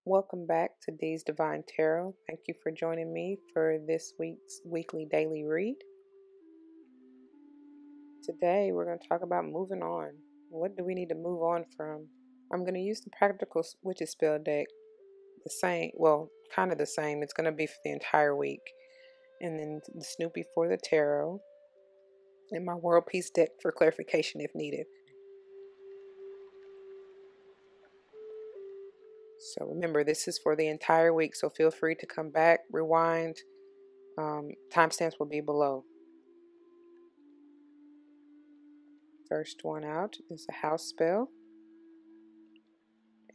Welcome back to D's Divine Tarot. Thank you for joining me for this week's weekly daily read. Today we're going to talk about moving on. What do we need to move on from? I'm going to use the Practical Witches spell deck. The same, well, kind of the same. It's going to be for the entire week. And then the Snoopy for the tarot. And my World Peace deck for clarification if needed. So remember, this is for the entire week, so feel free to come back, rewind. Timestamps will be below. First one out is a house spell.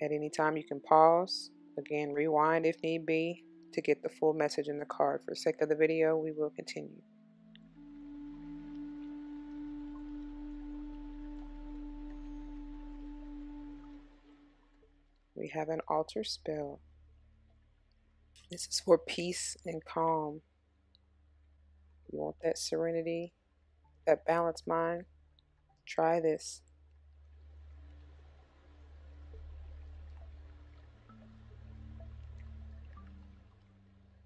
At any time you can pause. Again, rewind if need be to get the full message in the card. For the sake of the video, we will continue. We have an altar spell. This is for peace and calm. You want that serenity, that balanced mind? Try this.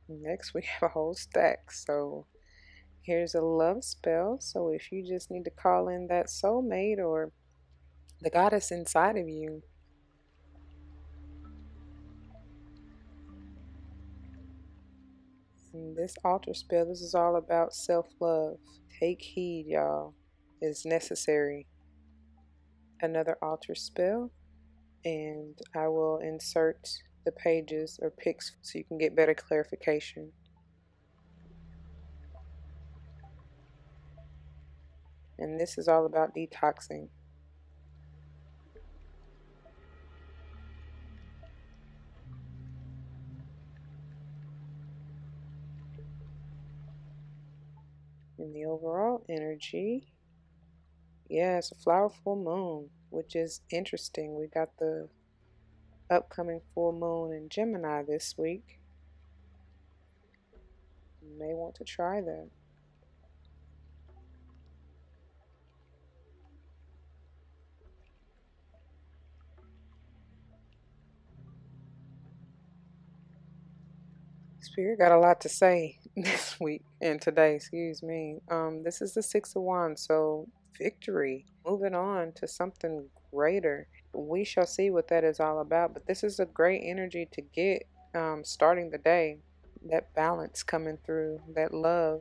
Next, we have a whole stack. So here's a love spell. So if you just need to call in that soulmate or the goddess inside of you, and this altar spell, this is all about self-love. Take heed, y'all. It's necessary. Another altar spell, and I will insert the pages or pics so you can get better clarification. And this is all about detoxing. In the overall energy, yeah, it's a flower full moon, which is interesting. We got the upcoming full moon in Gemini this week. You may want to try that. Spirit got a lot to say this week and today, excuse me. This is the Six of Wands, so victory. Moving on to something greater. We shall see what that is all about, but this is a great energy to get starting the day. That balance coming through, that love,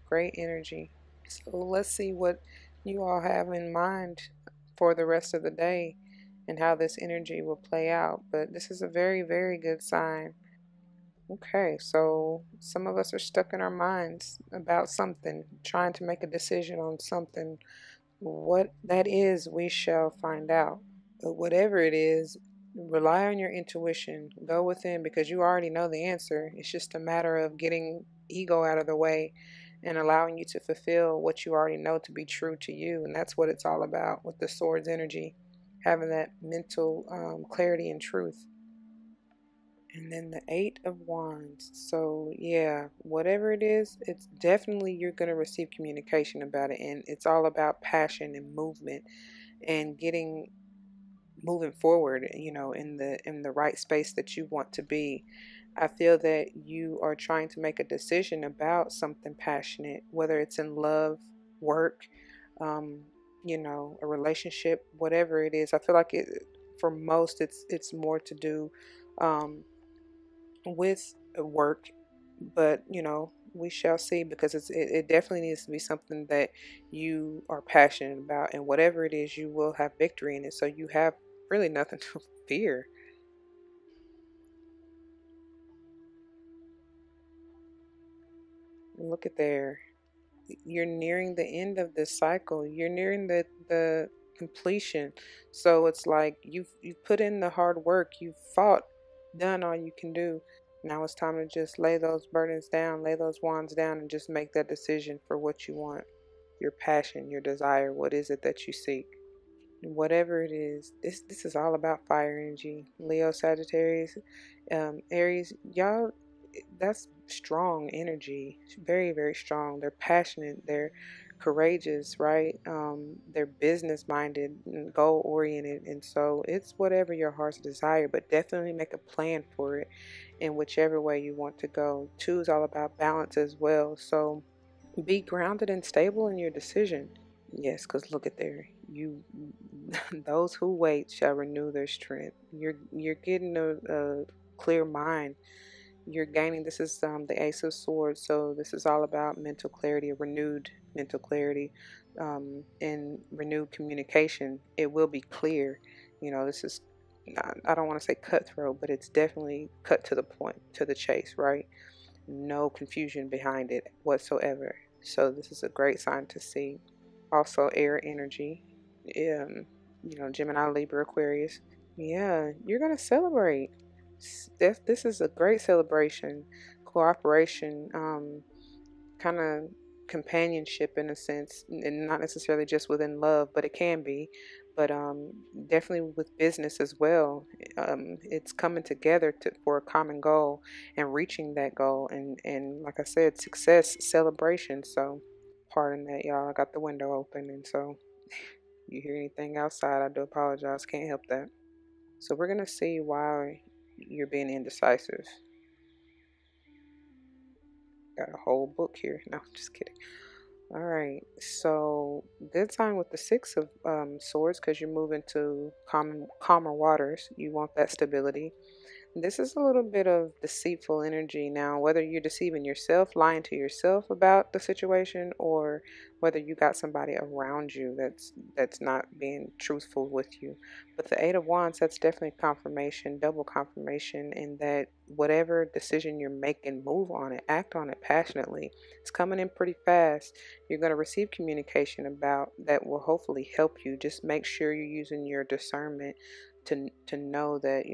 great energy. So let's see what you all have in mind for the rest of the day and how this energy will play out. But this is a very, very good sign. Okay, so some of us are stuck in our minds about something, trying to make a decision on something. What that is, we shall find out. But whatever it is, rely on your intuition. Go within because you already know the answer. It's just a matter of getting ego out of the way and allowing you to fulfill what you already know to be true to you. And that's what it's all about with the Swords energy, having that mental clarity and truth. And then the Eight of Wands. So yeah, whatever it is, it's definitely you're going to receive communication about it. And it's all about passion and movement and moving forward, you know, in the right space that you want to be. I feel that you are trying to make a decision about something passionate, whether it's in love, work, you know, a relationship, whatever it is. I feel like for most it's more to do with work, but you know, we shall see, because it definitely needs to be something that you are passionate about, and whatever it is, you will have victory in it, so you have really nothing to fear. Look at there, you're nearing the end of this cycle, you're nearing the completion. So it's like you've put in the hard work, you've fought, done all you can do. Now it's time to just lay those burdens down, lay those wands down, and just make that decision for what you want, your passion, your desire. What is it that you seek? Whatever it is, this is all about fire energy. Leo, Sagittarius, Aries, y'all, that's strong energy. Very, very strong. They're passionate. They're courageous, right? They're business minded and goal oriented. And so it's whatever your heart's desire, but definitely make a plan for it in whichever way you want to go. Two is all about balance as well. So be grounded and stable in your decision. Yes, because look at there. You those who wait shall renew their strength. You're getting a clear mind. You're gaining, this is the Ace of Swords, so this is all about mental clarity, a renewed mental clarity, and renewed communication. It will be clear. This is not, I don't want to say cutthroat, but it's definitely cut to the point, to the chase, right? No confusion behind it whatsoever. So this is a great sign to see. Also, air energy, Gemini, Libra, Aquarius. Yeah, you're gonna celebrate. This is a great celebration, cooperation, kind of companionship in a sense, and not necessarily just within love, but it can be, but definitely with business as well. It's coming together for a common goal and reaching that goal, and like I said, success, celebration. So, pardon that, y'all. I got the window open, and so you hear anything outside, I do apologize. Can't help that. So we're gonna see why you're being indecisive. Got a whole book here. No, just kidding. All right, so good time with the Six of Swords because you're moving to calmer waters. You want that stability. This is a little bit of deceitful energy now, whether you're deceiving yourself, lying to yourself about the situation, or whether you got somebody around you that's not being truthful with you. But the Eight of Wands, that's definitely confirmation, double confirmation, in that whatever decision you're making, move on it, act on it passionately. It's coming in pretty fast. You're going to receive communication about that will hopefully help you. Just make sure you're using your discernment to know that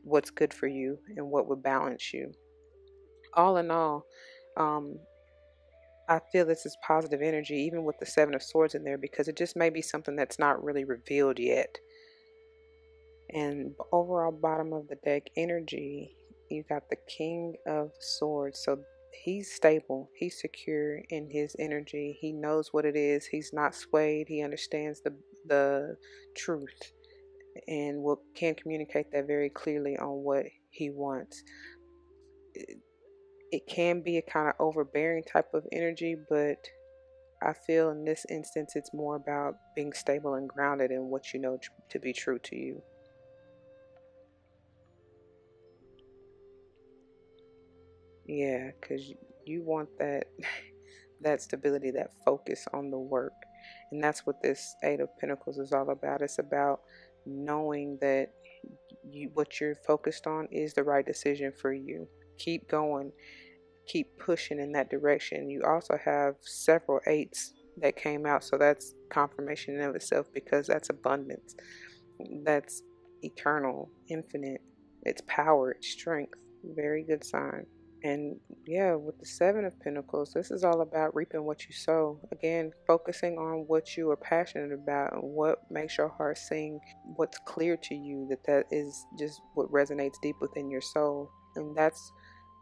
what's good for you and what would balance you. All in all, um, I feel this is positive energy, even with the Seven of Swords in there, because it just may be something that's not really revealed yet. And overall, bottom of the deck energy, you got the King of Swords. So he's stable, he's secure in his energy. He knows what it is. He's not swayed. He understands the truth and can communicate that very clearly on what he wants. It can be a kind of overbearing type of energy, but I feel in this instance it's more about being stable and grounded in what you know to be true to you. Yeah, because you want that that stability, that focus on the work. And that's what this Eight of Pentacles is all about. It's about knowing that what you're focused on is the right decision for you. Keep going, keep pushing in that direction. You also have several eights that came out, so that's confirmation in of itself because that's abundance. That's eternal, infinite. It's power, it's strength. Very good sign. And yeah, with the Seven of Pentacles, this is all about reaping what you sow. Again, focusing on what you are passionate about and what makes your heart sing, what's clear to you, that is just what resonates deep within your soul. And that's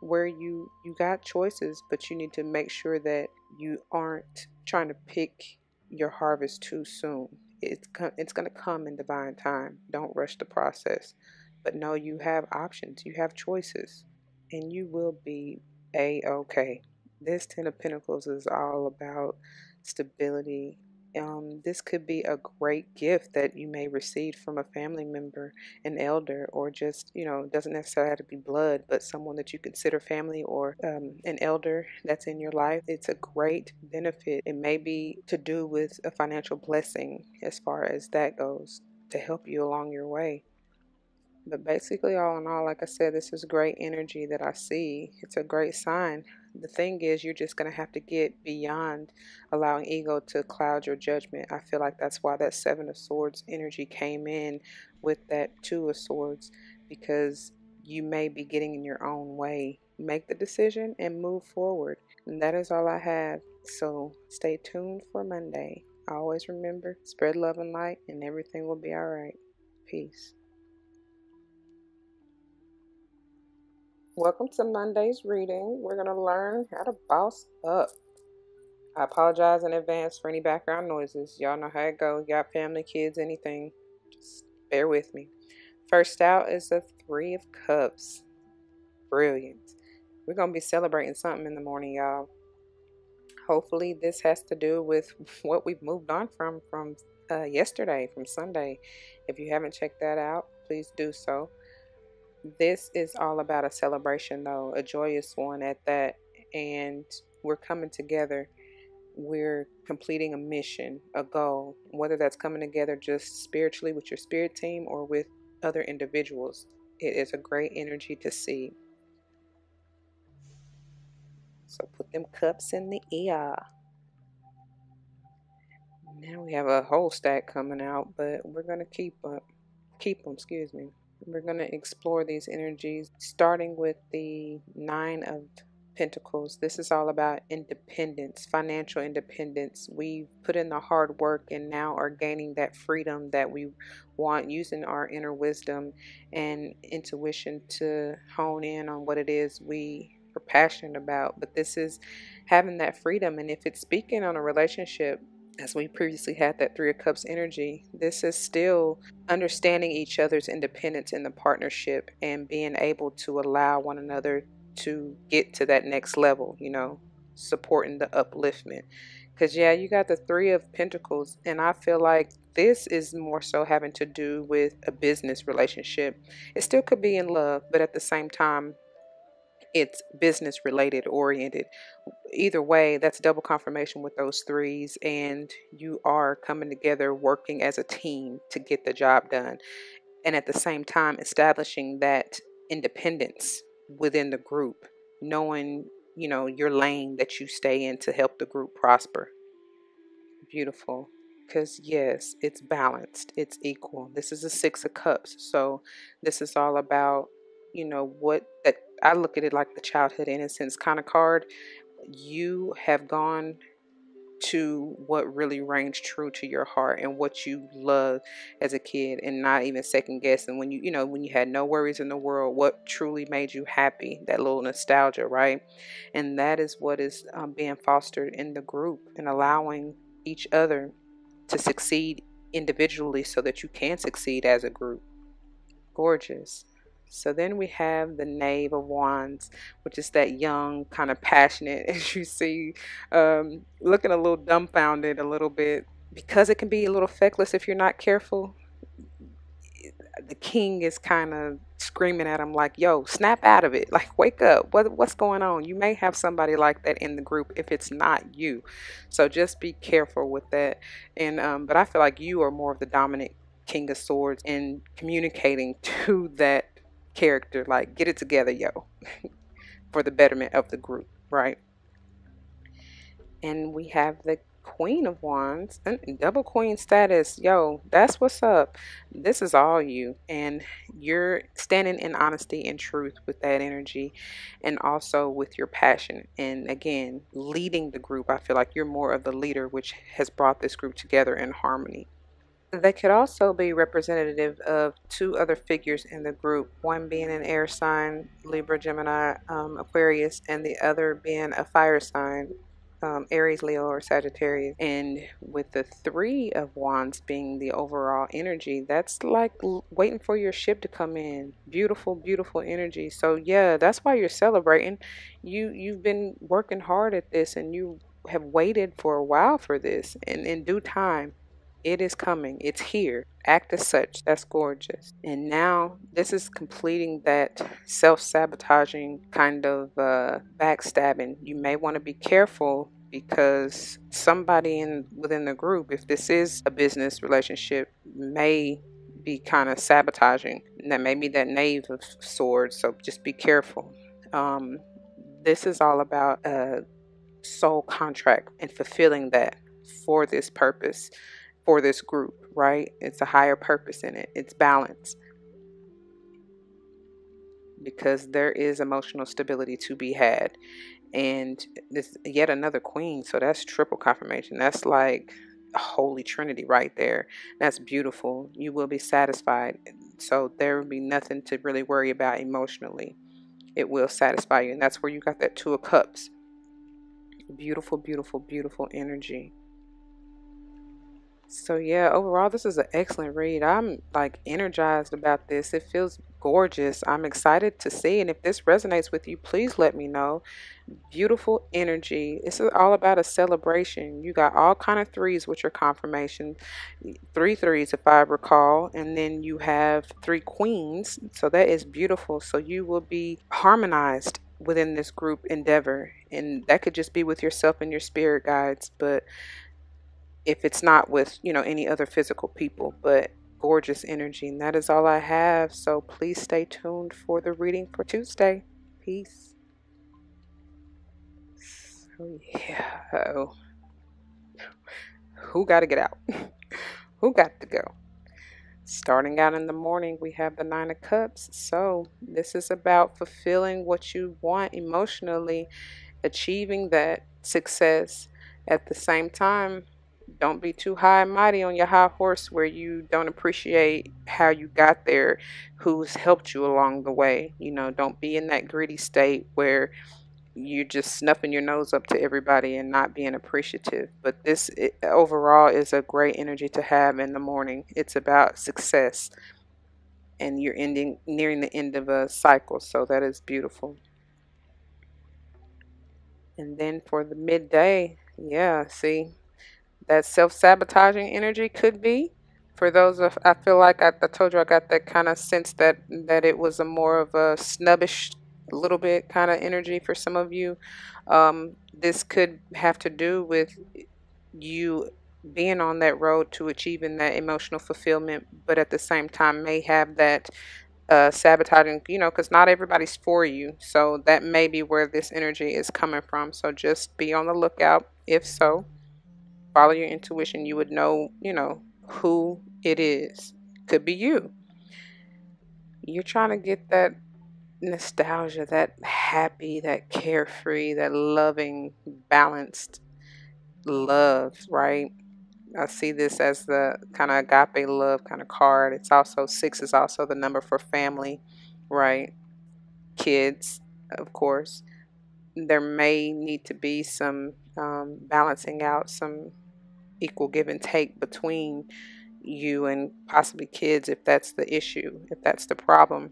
where you got choices, but you need to make sure that you aren't trying to pick your harvest too soon. It's going to come in divine time. Don't rush the process. But no, you have options. You have choices and you will be a-okay. This Ten of Pentacles is all about stability. This could be a great gift that you may receive from a family member, an elder, or just, doesn't necessarily have to be blood, but someone that you consider family or an elder that's in your life. It's a great benefit. It may be to do with a financial blessing as far as that goes to help you along your way. But basically, all in all, like I said, this is great energy that I see. It's a great sign. The thing is, you're just going to have to get beyond allowing ego to cloud your judgment. I feel like that's why that Seven of Swords energy came in with that Two of Swords, because you may be getting in your own way. Make the decision and move forward. And that is all I have. So stay tuned for Monday. Always remember, spread love and light, and everything will be all right. Peace. Welcome to Monday's reading. We're going to learn how to boss up. I apologize in advance for any background noises. Y'all know how it goes. You got family, kids, anything. Just bear with me. First out is the Three of Cups. Brilliant. We're going to be celebrating something in the morning, y'all. Hopefully, this has to do with what we've moved on from yesterday, from Sunday. If you haven't checked that out, please do so. This is all about a celebration, though, a joyous one at that. And we're coming together. We're completing a mission, a goal, whether that's coming together just spiritually with your spirit team or with other individuals. It is a great energy to see. So put them cups in the air. Now we have a whole stack coming out, but we're going to keep them, excuse me. We're going to explore these energies, starting with the Nine of Pentacles. This is all about independence, financial independence. We put in the hard work and now are gaining that freedom that we want, using our inner wisdom and intuition to hone in on what it is we are passionate about. But this is having that freedom. And if it's speaking on a relationship, as we previously had that Three of Cups energy, this is still understanding each other's independence in the partnership and being able to allow one another to get to that next level, supporting the upliftment. Because, yeah, you got the Three of Pentacles, and I feel like this is more so having to do with a business relationship. It still could be in love, but at the same time, it's business related oriented. Either way, that's double confirmation with those threes, and you are coming together working as a team to get the job done, and at the same time establishing that independence within the group, knowing your lane that you stay in to help the group prosper. Beautiful. Because yes, it's balanced, it's equal. This is a Six of Cups, so this is all about what that I look at it like the childhood innocence kind of card. You have gone to what really rings true to your heart and what you love as a kid, and not even second guessing when when you had no worries in the world, what truly made you happy, that little nostalgia, right? And that is what is being fostered in the group, and allowing each other to succeed individually so that you can succeed as a group. Gorgeous. So then we have the Knave of Wands, which is that young, kind of passionate, as you see, looking a little dumbfounded a little bit, because it can be a little feckless if you're not careful. The king is kind of screaming at him like, yo, snap out of it. Like, wake up. What's going on? You may have somebody like that in the group if it's not you. So just be careful with that. And but I feel like you are more of the dominant King of Swords in communicating to that character, like, get it together, yo, for the betterment of the group, right? And we have the Queen of Wands and double queen status. Yo, that's what's up. This is all you, and you're standing in honesty and truth with that energy, and also with your passion, and again leading the group. I feel like you're more of the leader, which has brought this group together in harmony. They could also be representative of two other figures in the group, one being an air sign, Libra, Gemini, Aquarius, and the other being a fire sign, Aries, Leo, or Sagittarius. And with the Three of Wands being the overall energy, that's like waiting for your ship to come in. Beautiful, beautiful energy. So yeah, that's why you're celebrating. You've been working hard at this, and you have waited for a while for this, and in due time it is coming. It's here. Act as such. That's gorgeous. And now this is completing that self-sabotaging kind of backstabbing. You may want to be careful, because somebody within the group, if this is a business relationship, may be kind of sabotaging. And that may be that Knave of Swords. So just be careful. This is all about a soul contract and fulfilling that for this purpose, for this group, right? It's a higher purpose in it. It's balance, because there is emotional stability to be had. And this yet another queen, so that's triple confirmation. That's like a holy trinity right there. That's beautiful. You will be satisfied, so there will be nothing to really worry about emotionally. It will satisfy you, and that's where you got that Two of Cups. Beautiful, beautiful, beautiful energy. So yeah, overall this is an excellent read. I'm like energized about this. It feels gorgeous. I'm excited to see, and if this resonates with you, please let me know. Beautiful energy. It's all about a celebration. You got all kind of threes with your confirmation. Three threes if I recall, and then you have three queens. So that is beautiful. So you will be harmonized within this group endeavor, and that could just be with yourself and your spirit guides, but if it's not with, any other physical people, but gorgeous energy. And that is all I have. So please stay tuned for the reading for Tuesday. Peace. So yeah. Uh-oh. Who got to get out? Who got to go? Starting out in the morning, we have the Nine of Cups. So this is about fulfilling what you want emotionally, achieving that success. At the same time, don't be too high and mighty on your high horse where you don't appreciate how you got there, who's helped you along the way. Don't be in that greedy state where you're just snuffing your nose up to everybody and not being appreciative. But overall is a great energy to have in the morning. It's about success, and you're nearing the end of a cycle. So that is beautiful. And then for the midday, yeah, see, that self-sabotaging energy could be for those of, I feel like I told you I got that kind of sense that it was a more of a snubbish little bit kind of energy for some of you. This could have to do with you being on that road to achieving that emotional fulfillment, but at the same time may have that sabotaging, because not everybody's for you. So that may be where this energy is coming from. So just be on the lookout. If so, follow your intuition. You would know, who it is. Could be you. You're trying to get that nostalgia, that happy, that carefree, that loving, balanced love, right? I see this as the kind of agape love kind of card. It's also, six is also the number for family, right? Kids, of course. There may need to be some balancing out, some equal give and take between you and possibly kids, if that's the issue, if that's the problem.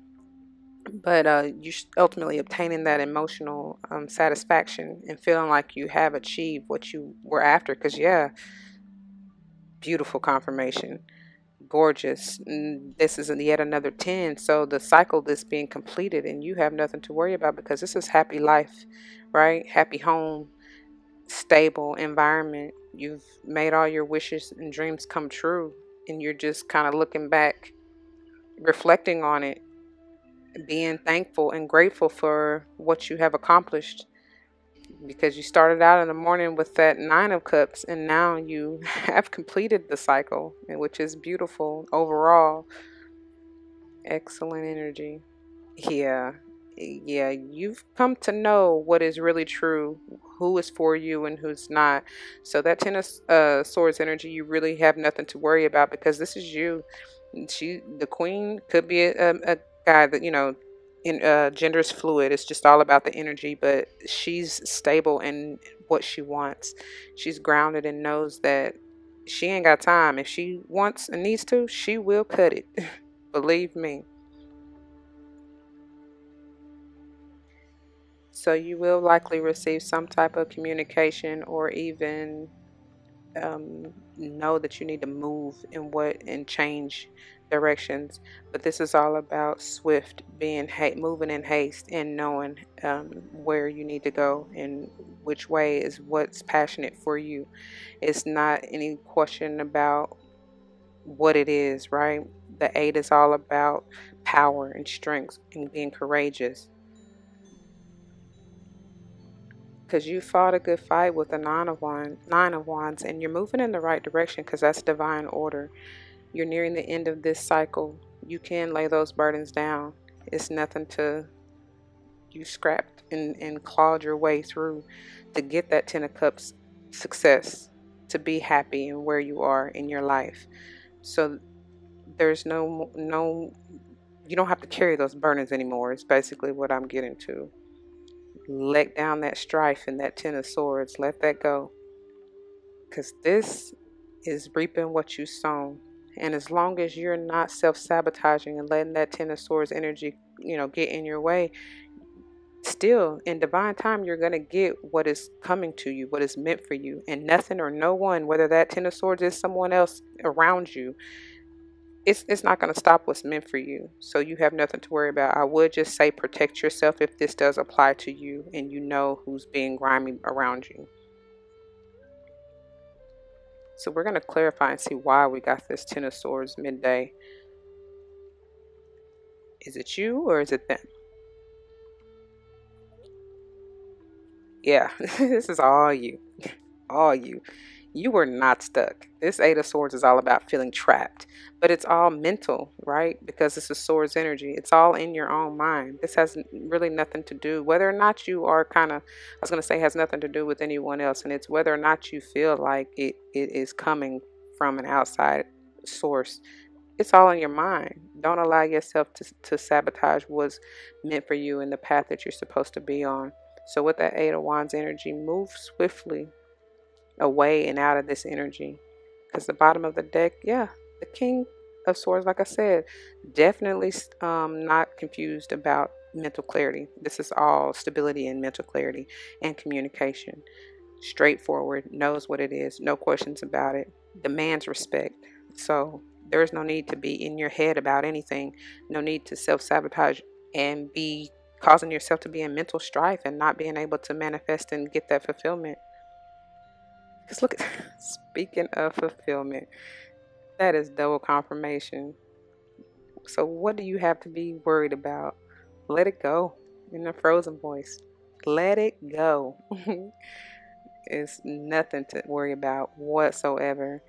But you ultimately obtaining that emotional satisfaction and feeling like you have achieved what you were after. Because, yeah, beautiful confirmation. Gorgeous. This is yet another 10. So the cycle is being completed, and you have nothing to worry about because this is happy life, right? Happy home, stable environment. You've made all your wishes and dreams come true, and you're just kind of looking back, reflecting on it, being thankful and grateful for what you have accomplished, because you started out in the morning with that Nine of Cups, and now you have completed the cycle, which is beautiful overall. Excellent energy. Yeah. Yeah, you've come to know what is really true, who is for you and who's not. So that Ten of Swords energy, you really have nothing to worry about because this is you. The queen could be a guy that, in gender is fluid. It's just all about the energy, but she's stable in what she wants. She's grounded and knows that she ain't got time. If she wants and needs to, she will cut it. Believe me. So you will likely receive some type of communication, or even know that you need to move and change directions. But this is all about swift, moving in haste, and knowing where you need to go and which way is what's passionate for you. It's not any question about what it is, right? The eight is all about power and strength and being courageous, because you fought a good fight with the nine of wands, and you're moving in the right direction because that's divine order. You're nearing the end of this cycle. You can lay those burdens down. It's nothing to you scrapped and clawed your way through to get that Ten of Cups success, to be happy in where you are in your life. So there's no, you don't have to carry those burdens anymore. It's basically what I'm getting to. let down that strife and that Ten of Swords. Let that go. Because this is reaping what you sown. And as long as you're not self-sabotaging and letting that Ten of Swords energy, get in your way, still in divine time, you're going to get what is coming to you, what is meant for you. And nothing or no one, whether that Ten of Swords is someone else around you, it's not going to stop what's meant for you. So you have nothing to worry about. I would just say protect yourself if this does apply to you and you know who's being grimy around you. So we're going to clarify and see why we got this Ten of Swords midday. Is it you or is it them? Yeah, this is all you. All you. You were not stuck. This Eight of Swords is all about feeling trapped, but it's all mental, right? Because this is Swords energy. It's all in your own mind. This has really nothing to do, whether or not you are I was going to say has nothing to do with anyone else. And it's whether or not you feel like it is coming from an outside source. It's all in your mind. Don't allow yourself to sabotage what's meant for you in the path that you're supposed to be on. So with that Eight of Wands energy, move swiftly away and out of this energy, because the bottom of the deck, yeah, the King of Swords, like I said, definitely not confused about mental clarity. This is all stability and mental clarity and communication. Straightforward, knows what it is, no questions about it, demands respect. So there's no need to be in your head about anything, no need to self-sabotage and be causing yourself to be in mental strife and not being able to manifest and get that fulfillment. Because look at, speaking of fulfillment, that is double confirmation. So what do you have to be worried about? Let it go. In a frozen voice, let it go. It's nothing to worry about whatsoever.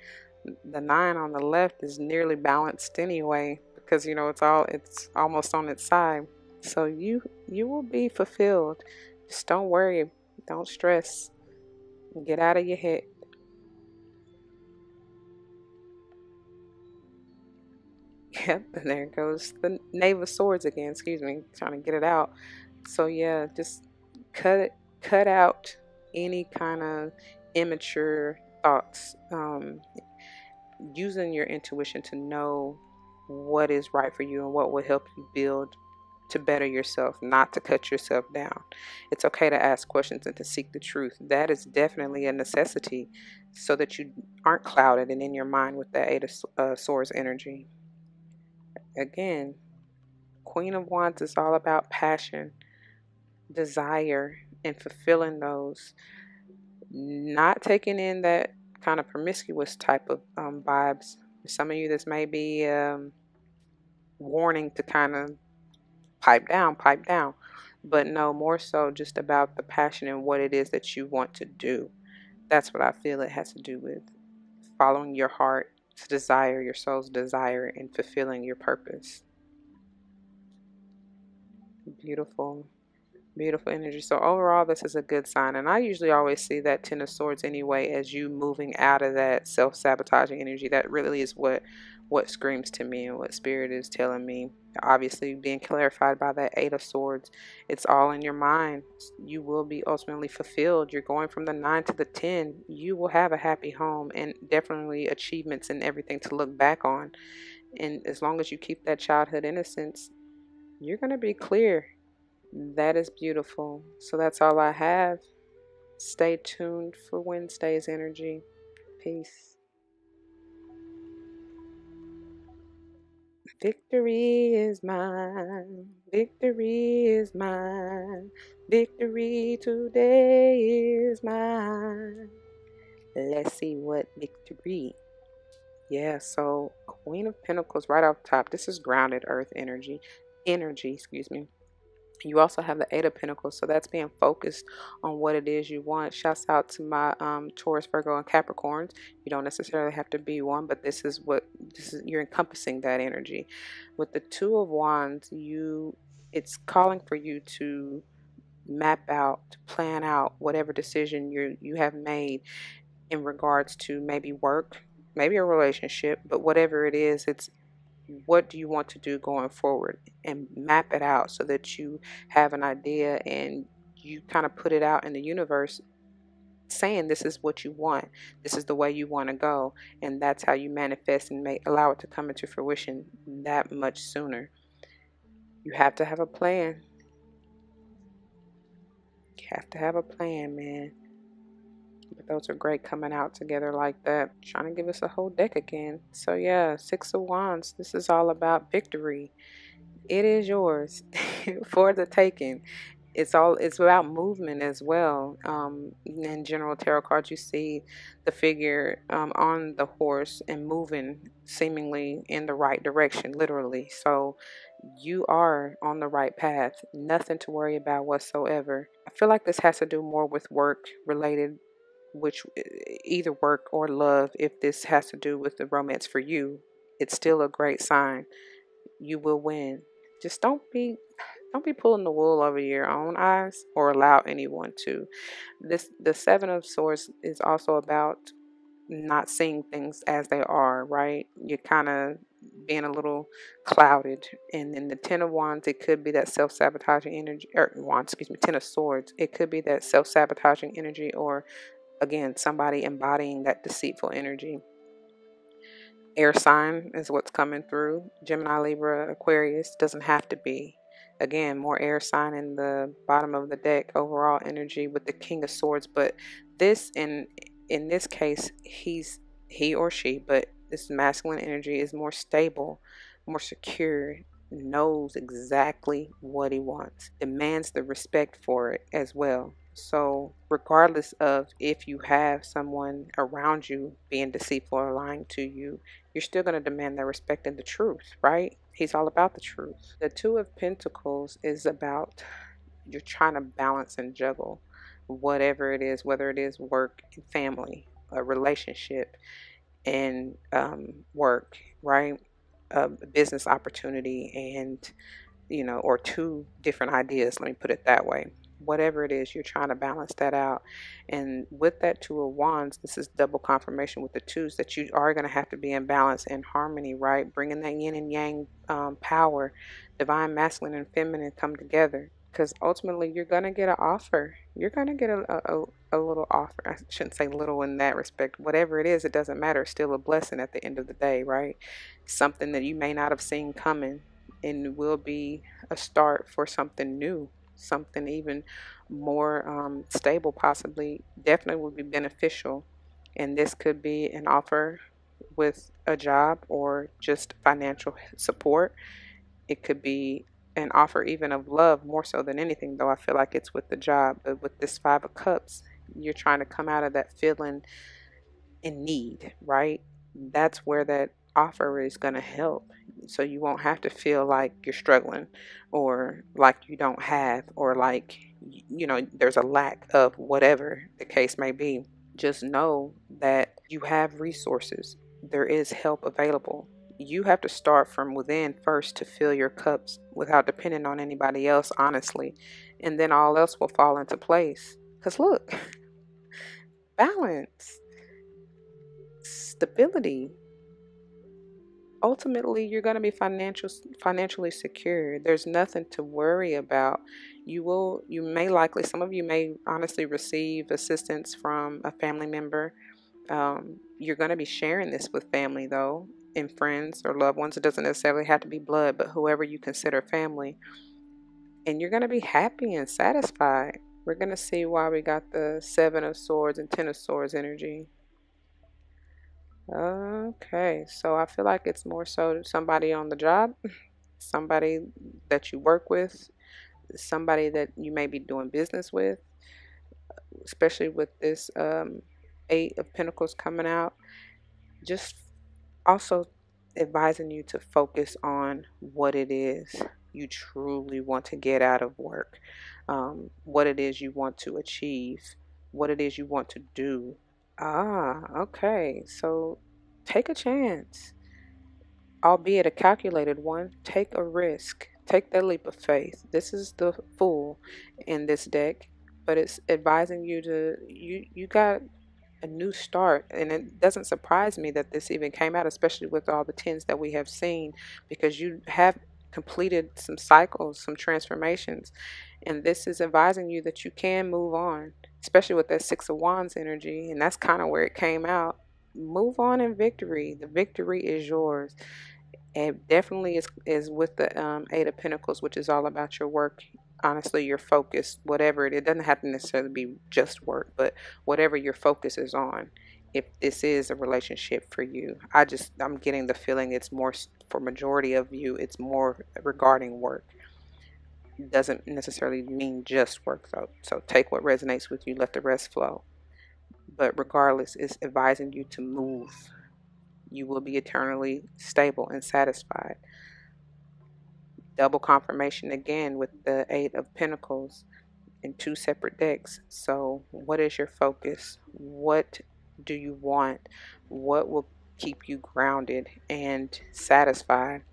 The 9 on the left is nearly balanced anyway, because it's almost on its side. So you will be fulfilled. Just don't worry, don't stress. Get out of your head. Yep, and there goes the Knave of Swords again. Excuse me, trying to get it out. So yeah, just cut out any kind of immature thoughts. Using your intuition to know what is right for you and what will help you build to better yourself, not to cut yourself down. It's okay to ask questions and to seek the truth. That is definitely a necessity so that you aren't clouded and in your mind with that Eight of Swords energy. Again, Queen of Wands is all about passion, desire, and fulfilling those. Not taking in that kind of promiscuous type of vibes. For some of you, this may be warning to kind of pipe down. But no, more so just about the passion and what it is that you want to do. That's what I feel it has to do with following your heart's desire, your soul's desire, and fulfilling your purpose. Beautiful. Beautiful energy. So overall, this is a good sign. And I usually always see that Ten of Swords anyway as you moving out of that self-sabotaging energy. That really is what screams to me and what Spirit is telling me. Obviously, being clarified by that Eight of Swords. It's all in your mind. You will be ultimately fulfilled. You're going from the 9 to the 10. You will have a happy home and definitely achievements and everything to look back on. And as long as you keep that childhood innocence, you're going to be clear. That is beautiful. So that's all I have. Stay tuned for Wednesday's energy. Peace. Victory is mine. Victory is mine. Victory today is mine. Let's see what victory. Yeah, so Queen of Pentacles right off top. This is grounded earth energy. Excuse me. You also have the Eight of Pentacles, so that's being focused on what it is you want. Shouts out to my Taurus, Virgo, and Capricorns. You don't necessarily have to be one, but you're encompassing that energy. With the Two of Wands, it's calling for you to map out, to plan out whatever decision you have made in regards to maybe work, maybe a relationship, but whatever it is, it's what do you want to do going forward, and map it out so that you have an idea and you kind of put it out in the universe saying this is what you want, this is the way you want to go, and that's how you manifest and make allow it to come into fruition that much sooner. You have to have a plan. You have to have a plan, man. But those are great coming out together like that. Trying to give us a whole deck again. So yeah, Six of Wands. This is all about victory. It is yours for the taking. It's about movement as well. In general tarot cards, you see the figure on the horse and moving seemingly in the right direction, literally. So you are on the right path. Nothing to worry about whatsoever. I feel like this has to do more with work related, which either work or love. If this has to do with the romance for you, it's still a great sign. You will win. Just don't be pulling the wool over your own eyes or allow anyone to. The Seven of Swords is also about not seeing things as they are, right? You're kind of being a little clouded. And then the Ten of Wands, it could be that self-sabotaging energy, or wands, excuse me, Ten of Swords. It could be that self-sabotaging energy, or again, somebody embodying that deceitful energy. Air sign is what's coming through. Gemini, Libra, Aquarius doesn't have to be. Again, more air sign in the bottom of the deck. Overall energy with the King of Swords, but this in this case, he or she, but this masculine energy is more stable, more secure, knows exactly what he wants, demands the respect for it as well. So, regardless of if you have someone around you being deceitful or lying to you, you're still going to demand their respect and the truth, right? He's all about the truth. The Two of Pentacles is about you're trying to balance and juggle whatever it is, whether it is work and family, a relationship and work, right? A business opportunity and, or two different ideas. Let me put it that way. Whatever it is, you're trying to balance that out. And with that Two of Wands, this is double confirmation with the twos that you are going to have to be in balance and harmony, right? Bringing that yin and yang power, divine masculine and feminine come together. Because ultimately, you're going to get an offer. You're going to get a little offer. I shouldn't say little in that respect. Whatever it is, it doesn't matter. It's still a blessing at the end of the day, right? Something that you may not have seen coming and will be a start for something new, something even more stable, possibly. Definitely would be beneficial. And this could be an offer with a job or just financial support. It could be an offer even of love more so than anything, though I feel like it's with the job. But with this Five of Cups, you're trying to come out of that feeling in need, right? That's where that offer is going to help. So you won't have to feel like you're struggling or like you don't have or like, there's a lack of whatever the case may be. Just know that you have resources. There is help available. You have to start from within first to fill your cups without depending on anybody else, honestly. And then all else will fall into place. Because look, balance, stability. Ultimately, you're going to be financially secure. There's nothing to worry about. You may likely, some of you may honestly receive assistance from a family member. You're going to be sharing this with family, though, and friends or loved ones. It doesn't necessarily have to be blood, but whoever you consider family. And you're going to be happy and satisfied. We're going to see why we got the Seven of Swords and Ten of Swords energy. Okay, so I feel like it's more so somebody on the job, somebody that you work with, somebody that you may be doing business with, especially with this Eight of Pentacles coming out. Just also advising you to focus on what it is you truly want to get out of work, what it is you want to achieve, what it is you want to do. Okay. So take a chance, albeit a calculated one. Take a risk. Take that leap of faith. This is the Fool in this deck, but it's advising you to you got a new start. And it doesn't surprise me that this even came out, especially with all the tens that we have seen, because you have completed some cycles, some transformations, And this is advising you that you can move on, especially with that Six of Wands energy. And that's kind of where it came out. Move on in victory. The victory is yours. It definitely is with the Eight of Pentacles, which is all about your work. Honestly, your focus, whatever it doesn't have to necessarily be just work, but whatever your focus is on. If this is a relationship for you, I'm getting the feeling it's more for majority of you. It's more regarding work. It doesn't necessarily mean just work though. So take what resonates with you, let the rest flow. But regardless, it's advising you to move. You will be eternally stable and satisfied. Double confirmation again with the Eight of Pentacles in two separate decks. So what is your focus? What do you want? What will keep you grounded and satisfied?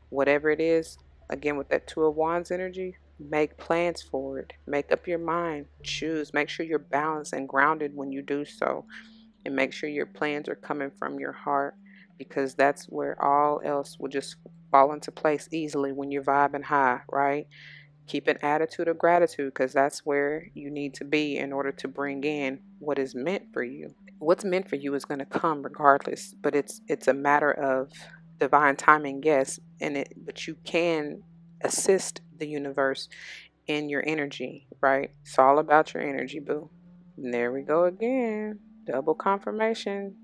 Whatever it is, again with that Two of Wands energy, make plans for it. Make up your mind. Choose. Make sure you're balanced and grounded when you do so. And make sure your plans are coming from your heart, because that's where all else will just fall into place easily when you're vibing high, right? Keep an attitude of gratitude, because that's where you need to be in order to bring in what is meant for you. What's meant for you is going to come regardless, but it's a matter of divine timing, yes, but you can assist the universe in your energy, right? It's all about your energy, boo. And there we go again. Double confirmation.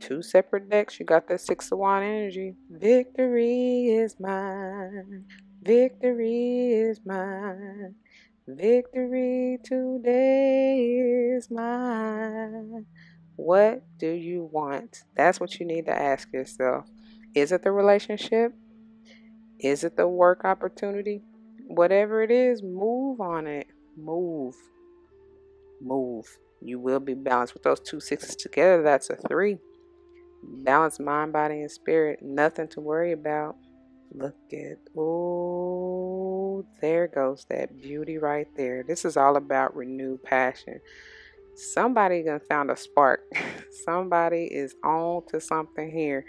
Two separate decks. You got that Six of Wands energy. Victory is mine. Victory is mine. Victory today is mine. What do you want? That's what you need to ask yourself. Is it the relationship? Is it the work opportunity? Whatever it is, move on it. Move. Move. You will be balanced with those two sixes together. That's a 3. Balanced mind, body, and spirit. Nothing to worry about. Look at, oh, there goes that beauty right there. This is all about renewed passion. Somebody done found a spark. Somebody is on to something here.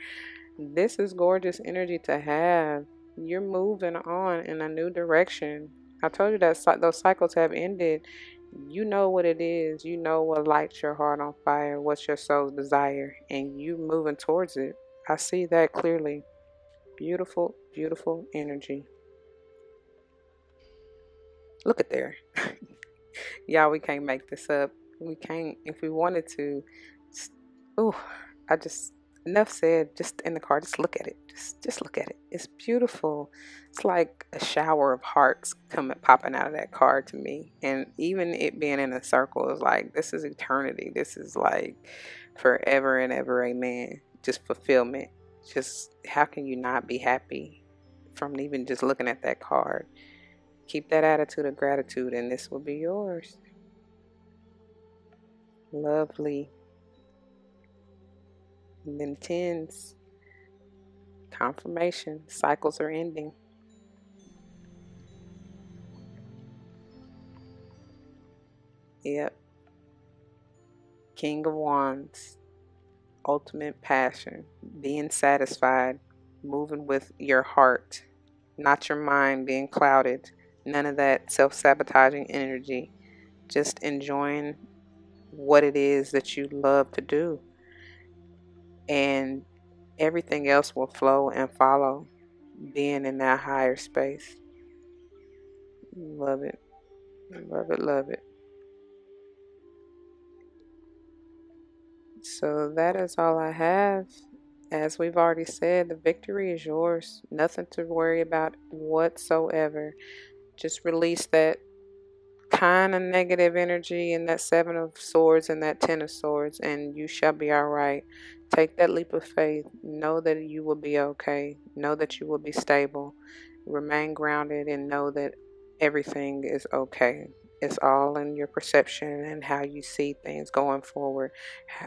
This is gorgeous energy to have. You're moving on in a new direction. I told you that those cycles have ended. You know what it is. You know what lights your heart on fire, what's your soul's desire, and you moving towards it. I see that clearly. Beautiful, beautiful energy. Look at there. Y'all, we can't make this up. We can't, if we wanted to. Oh, I just, enough said. Just in the car, just look at it. Just look at it. It's beautiful. It's like a shower of hearts popping out of that car to me. And even it being in a circle is like, this is eternity. This is like forever and ever, amen. Just fulfillment. Just, how can you not be happy from even just looking at that card? Keep that attitude of gratitude and this will be yours. Lovely. And then tens. Confirmation. Cycles are ending. Yep. King of Wands. Ultimate passion. Being satisfied. Moving with your heart. Not your mind being clouded. None of that self-sabotaging energy. Just enjoying what it is that you love to do. And everything else will flow and follow. Being in that higher space. Love it. Love it, love it. So that is all I have. As we've already said, the victory is yours. Nothing to worry about whatsoever. Just release that kind of negative energy and that Seven of Swords and that Ten of Swords, and you shall be all right. Take that leap of faith. Know that you will be okay. Know that you will be stable. Remain grounded and know that everything is okay. It's all in your perception and how you see things going forward.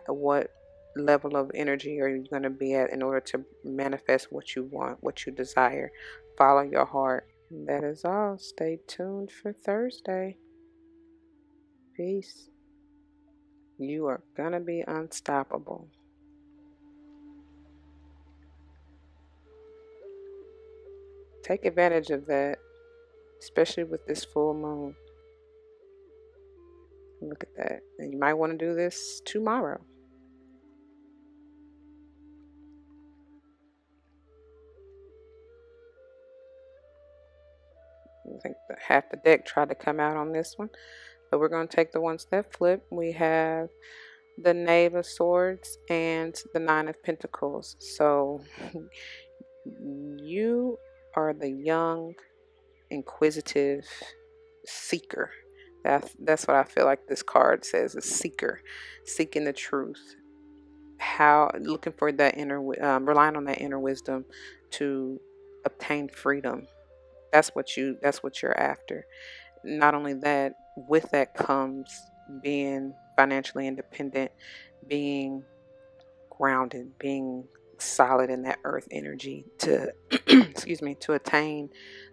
What level of energy are you going to be at in order to manifest what you want, what you desire? Follow your heart. That is all. Stay tuned for Thursday. Peace. You are going to be unstoppable. Take advantage of that, especially with this full moon. Look at that. And you might want to do this tomorrow. I think half the deck tried to come out on this one. But we're going to take the ones that flip. We have the Knave of Swords and the Nine of Pentacles. So you are the young, inquisitive seeker. That's what I feel like this card says, a seeker, seeking the truth. How looking for that relying on that inner wisdom to obtain freedom. That's what you're after. Not only that, with that comes being financially independent, being grounded, being solid in that earth energy to excuse me, to attain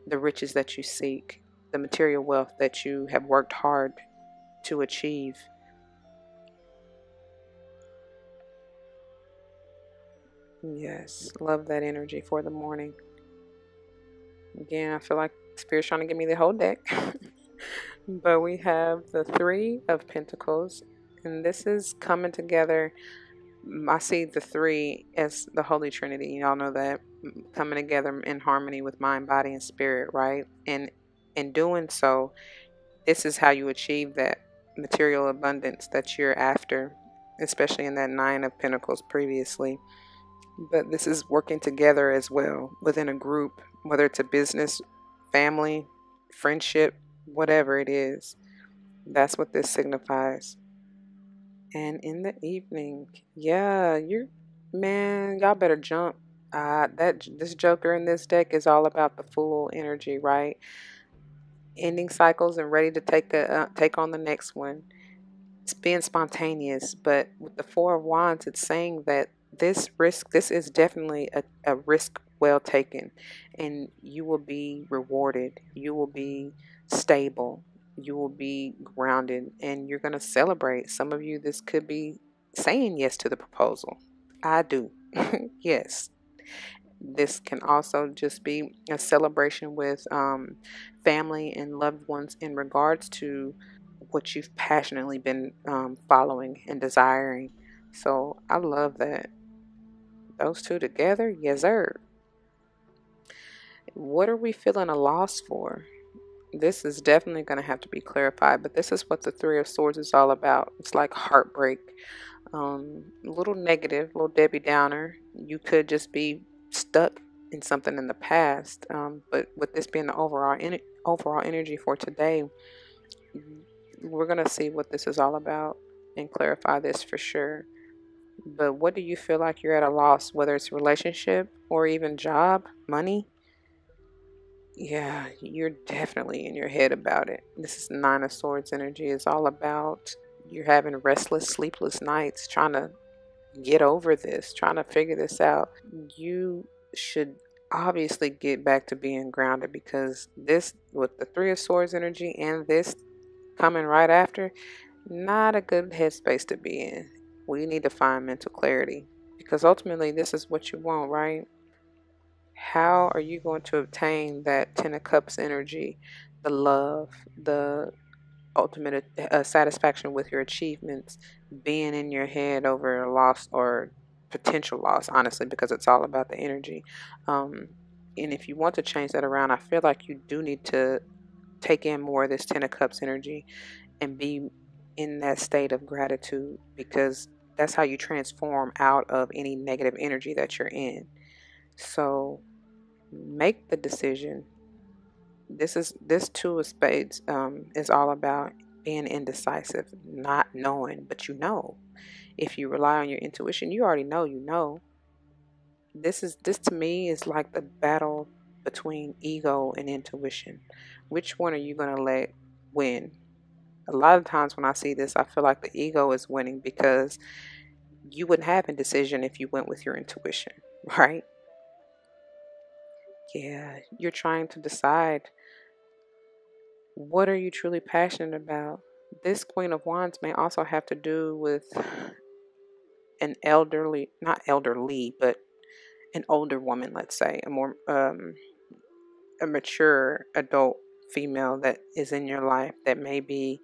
the riches that you seek, the material wealth that you have worked hard to achieve. Yes, love that energy for the morning. Again, I feel like Spirit's trying to give me the whole deck. But we have the Three of Pentacles, and this is coming together. I see the three as the Holy Trinity. Y'all know that, coming together in harmony with mind, body, and spirit, right? And in doing so, this is how you achieve that material abundance that you're after, especially in that Nine of Pentacles previously. But this is working together as well within a group, whether it's a business, family, friendship, whatever it is. That's what this signifies. And in the evening, yeah, y'all better jump. This Joker in this deck is all about the Fool energy, right? Ending cycles and ready to take on the next one. It's being spontaneous, but with the Four of Wands, it's saying that this is definitely a risk well taken, and you will be rewarded. You will be stable. You will be grounded, and you're going to celebrate. Some of you, this could be saying yes to the proposal. I do. Yes. This can also just be a celebration with family and loved ones in regards to what you've passionately been following and desiring. So I love that. Those two together, yes, sir. What are we feeling a loss for? This is definitely going to have to be clarified, but this is what the Three of Swords is all about. It's like heartbreak. A little negative, little Debbie Downer. You could just be stuck in something in the past, but with this being the overall energy for today, we're going to see what this is all about and clarify this for sure. But what do you feel like you're at a loss, whether it's relationship or even job, money? Yeah, you're definitely in your head about it. This is Nine of Swords energy. It's all about you're having restless, sleepless nights trying to get over this, trying to figure this out. You should obviously get back to being grounded, because this, with the Three of Swords energy and this coming right after, not a good headspace to be in. We need to find mental clarity, because ultimately this is what you want, right? How are you going to obtain that Ten of Cups energy, the love, the ultimate satisfaction with your achievements, being in your head over a loss or potential loss, honestly, because it's all about the energy. And if you want to change that around, I feel like you do need to take in more of this Ten of Cups energy and be in that state of gratitude, because that's how you transform out of any negative energy that you're in. So make the decision. This Two of Spades is all about being indecisive, not knowing, but you know. If you rely on your intuition, you already know you know. This to me is like the battle between ego and intuition. Which one are you gonna let win? A lot of times when I see this, I feel like the ego is winning, because you wouldn't have a decision if you went with your intuition, right? Yeah, you're trying to decide, what are you truly passionate about. This Queen of Wands may also have to do with an elderly, not elderly, but an older woman, let's say, a more a mature adult female that is in your life that may be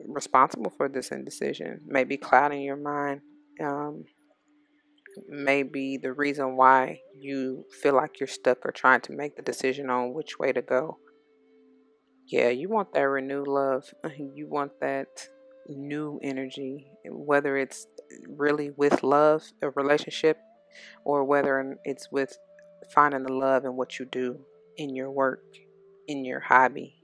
responsible for this indecision, maybe clouding your mind, um, maybe the reason why you feel like you're stuck or trying to make the decision on which way to go. Yeah, you want that renewed love. You want that new energy, whether it's really with love, a relationship, or whether it's with finding the love in what you do, in your work, in your hobby,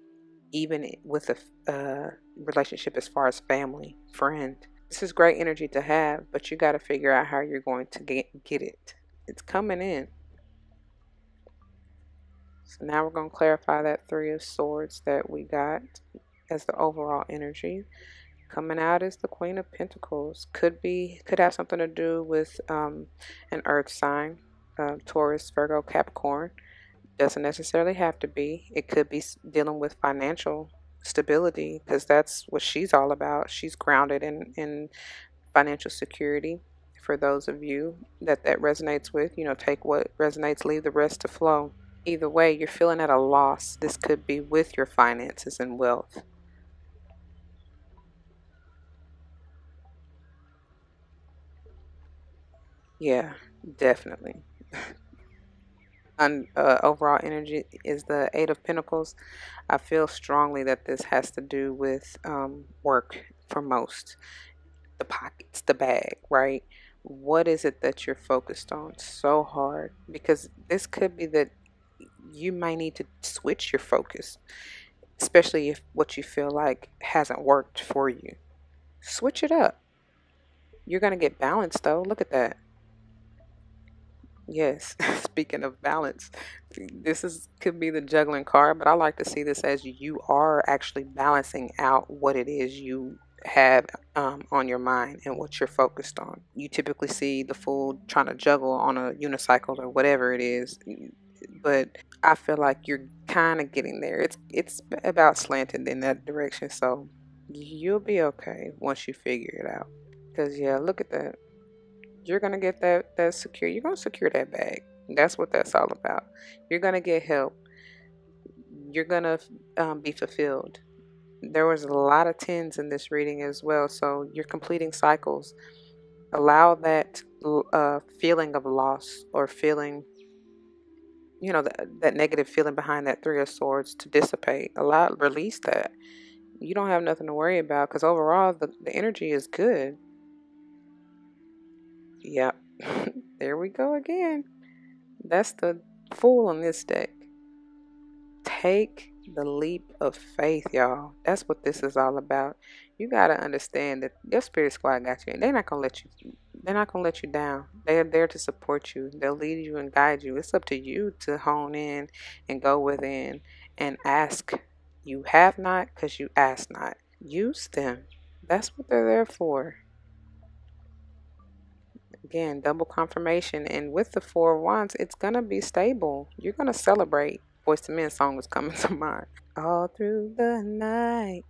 even with a relationship as far as family, friend. This is great energy to have, but you got to figure out how you're going to get it. It's coming in. So now we're going to clarify that Three of Swords that we got as the overall energy. Coming out is the Queen of Pentacles. Could have something to do with an earth sign, Taurus, Virgo, Capricorn. Doesn't necessarily have to be. It could be dealing with financial stability, because that's what she's all about. She's grounded in financial security. For those of you that resonates with, take what resonates, leave the rest to flow. Either way, you're feeling at a loss. This could be with your finances and wealth. Yeah, definitely. Overall energy is the Eight of Pentacles. I feel strongly that this has to do with work for most. The pockets, the bag, right? What is it that you're focused on so hard? Because this could be that you might need to switch your focus, especially if what you feel like hasn't worked for you. Switch it up. You're going to get balance, though. Look at that. Yes, speaking of balance, this is could be the juggling card, but I like to see this as you are actually balancing out what it is you have on your mind and what you're focused on. You typically see the fool trying to juggle on a unicycle or whatever it is, but I feel like you're kind of getting there. It's about slanted in that direction, so you'll be okay once you figure it out. Because yeah, look at that. You're gonna get that secure. You're gonna secure that bag. That's what that's all about. You're gonna get help. You're gonna be fulfilled. There was a lot of tens in this reading as well, so you're completing cycles. Allow that feeling of loss, or feeling, that negative feeling behind that Three of Swords to dissipate. Release that. You don't have nothing to worry about, because overall the energy is good. Yep. There we go again. That's the Fool on this deck. Take the leap of faith, y'all. That's what this is all about. You gotta understand that your spirit squad got you. They're not gonna let you. They're not gonna let you down. They're there to support you. They'll lead you and guide you. It's up to you to hone in and go within and ask. You have not because you ask not. Use them. That's what they're there for. Again, double confirmation. And with the Four of Wands, it's going to be stable. You're going to celebrate. Voice to Men song is coming to mind. All through the night.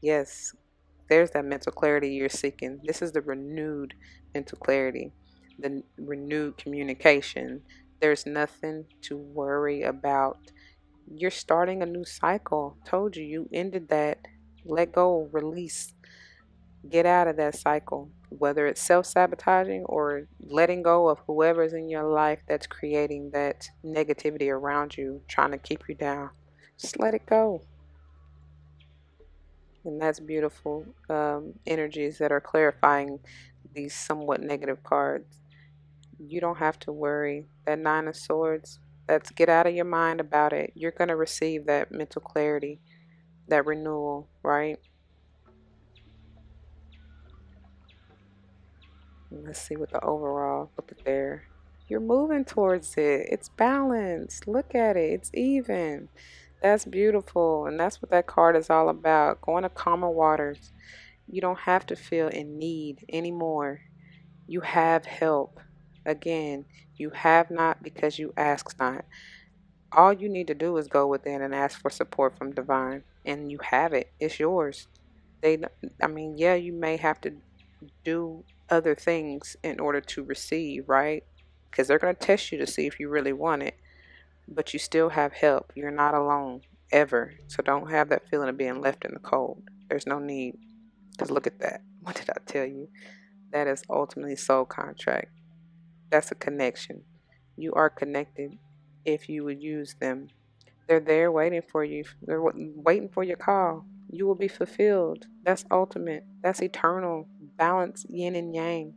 Yes, there's that mental clarity you're seeking. This is the renewed mental clarity, the renewed communication. There's nothing to worry about. You're starting a new cycle. Told you, you ended that. Let go, release. Get out of that cycle, whether it's self-sabotaging or letting go of whoever's in your life that's creating that negativity around you, trying to keep you down. Just let it go. And that's beautiful energies that are clarifying these somewhat negative cards. You don't have to worry. That Nine of Swords, that's get out of your mind about it. You're going to receive that mental clarity, that renewal, right? Let's see what the overall, look at there. You're moving towards it. It's balanced. Look at it. It's even. That's beautiful. And that's what that card is all about. Going to calmer waters. You don't have to feel in need anymore. You have help. Again, you have not because you ask not. All you need to do is go within and ask for support from divine. And you have it. It's yours. Yeah, you may have to do other things in order to receive, right? Because they're going to test you to see if you really want it. But you still have help. You're not alone, ever. So don't have that feeling of being left in the cold. There's no need. Because look at that. What did I tell you? That is ultimately soul contract. That's a connection. You are connected if you would use them. They're there waiting for you. They're waiting for your call. You will be fulfilled. That's ultimate. That's eternal. Balance, yin and yang.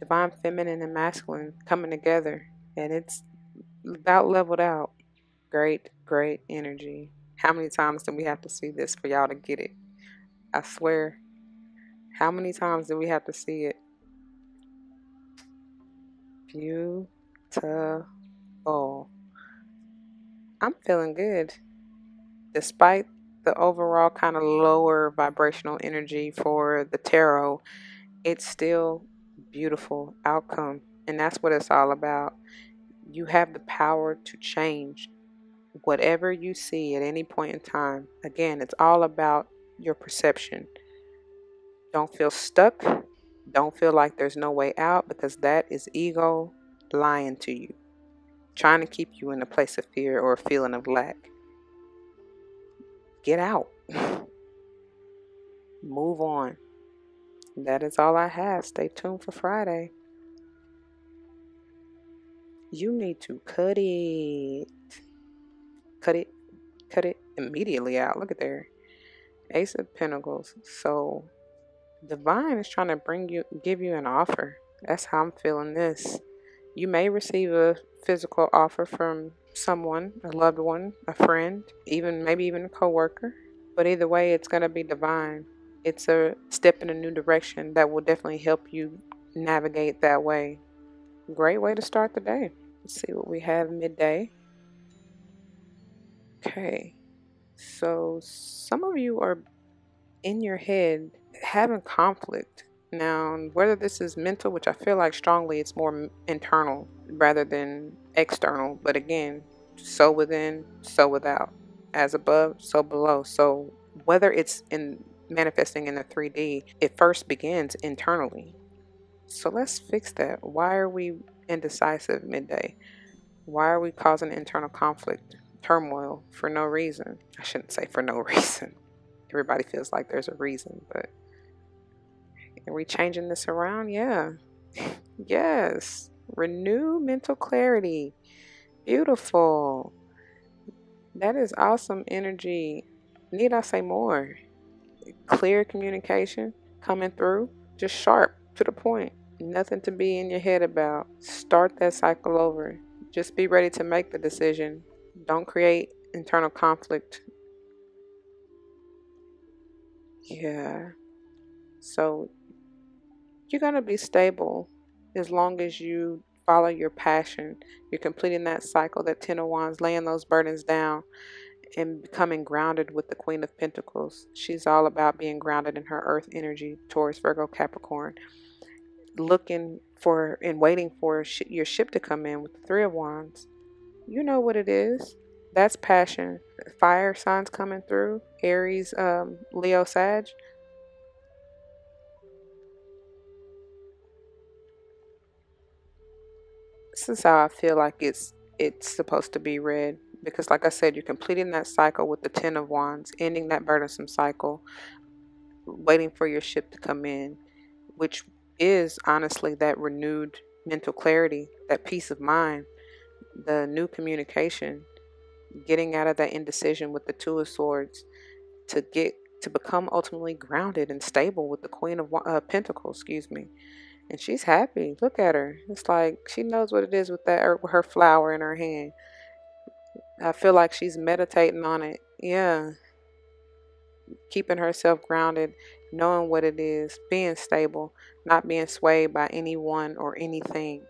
Divine feminine and masculine coming together. And it's about leveled out. Great, great energy. How many times do we have to see this for y'all to get it? I swear. How many times do we have to see it? Beautiful. I'm feeling good. Despite the overall kind of lower vibrational energy for the tarot, it's still beautiful outcome. And that's what it's all about. You have the power to change whatever you see at any point in time. Again, it's all about your perception. Don't feel stuck. Don't feel like there's no way out, because that is ego lying to you, trying to keep you in a place of fear or a feeling of lack. Get out. Move on. That is all I have. Stay tuned for Friday. You need to cut it. Cut it. Cut it immediately out. Look at there. Ace of Pentacles. So Divine is trying to give you an offer. That's how I'm feeling this. You may receive a physical offer from someone, a loved one, a friend, maybe even a coworker. But either way, it's going to be divine. It's a step in a new direction that will definitely help you navigate that way. Great way to start the day. Let's see what we have midday. Okay. So some of you are in your head having conflict. Now, whether this is mental, which I feel like strongly it's more internal rather than external. But again, so within, so without. As above, so below. So whether it's in manifesting in the 3D, it first begins internally. So let's fix that. Why are we indecisive midday? Why are we causing internal conflict, turmoil for no reason? I shouldn't say for no reason. Everybody feels like there's a reason, but are we changing this around? Yeah. Yes. Renew mental clarity. Beautiful. That is awesome energy. Need I say more? Clear communication coming through. Just sharp, to the point. Nothing to be in your head about. Start that cycle over. Just be ready to make the decision. Don't create internal conflict. Yeah. So you're going to be stable as long as you follow your passion. You're completing that cycle, that 10 of Wands, laying those burdens down and becoming grounded with the Queen of Pentacles. She's all about being grounded in her earth energy, Taurus, Virgo, Capricorn. Looking for and waiting for your ship to come in with the 3 of Wands. You know what it is. That's passion. Fire signs coming through. Aries, Leo, Sag. This is how I feel like it's supposed to be read. Because like I said, you're completing that cycle with the 10 of Wands, ending that burdensome cycle, waiting for your ship to come in, which is honestly that renewed mental clarity, that peace of mind, the new communication, getting out of that indecision with the 2 of Swords to become ultimately grounded and stable with the Queen of Pentacles, And she's happy. Look at her. It's like she knows what it is with her flower in her hand. I feel like she's meditating on it. Yeah. Keeping herself grounded, knowing what it is, being stable, not being swayed by anyone or anything.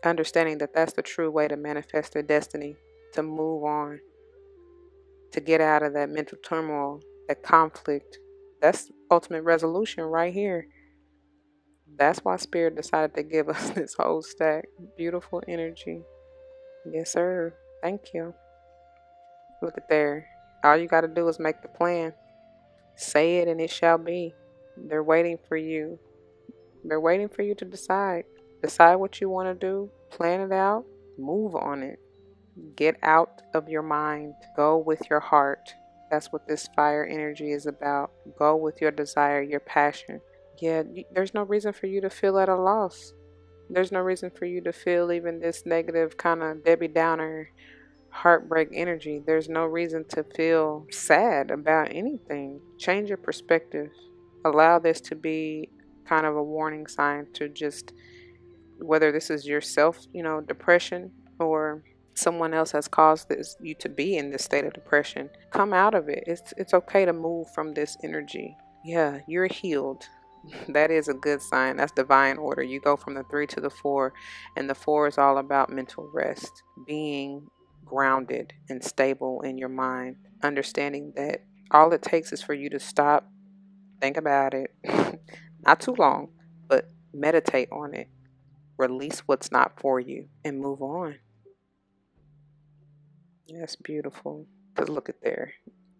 Understanding that that's the true way to manifest their destiny, to move on, to get out of that mental turmoil, that conflict. That's ultimate resolution right here. That's why Spirit decided to give us this whole stack. Beautiful energy. Yes, sir. Thank you. Look at there. All you got to do is make the plan. Say it and it shall be. They're waiting for you. They're waiting for you to decide. Decide what you want to do. Plan it out. Move on it. Get out of your mind. Go with your heart. That's what this fire energy is about. Go with your desire, your passion. Yeah, there's no reason for you to feel at a loss. There's no reason for you to feel even this negative kind of Debbie Downer heartbreak energy. There's no reason to feel sad about anything. Change your perspective. Allow this to be kind of a warning sign to just, whether this is yourself, depression, or someone else has caused you to be in this state of depression. Come out of it. It's okay to move from this energy. Yeah, you're healed. That is a good sign. That's divine order. You go from the 3 to the 4, and the 4 is all about mental rest, being grounded and stable in your mind, understanding that all it takes is for you to stop, think about it, not too long, but meditate on it, release what's not for you, and move on. That's beautiful. Because look at there.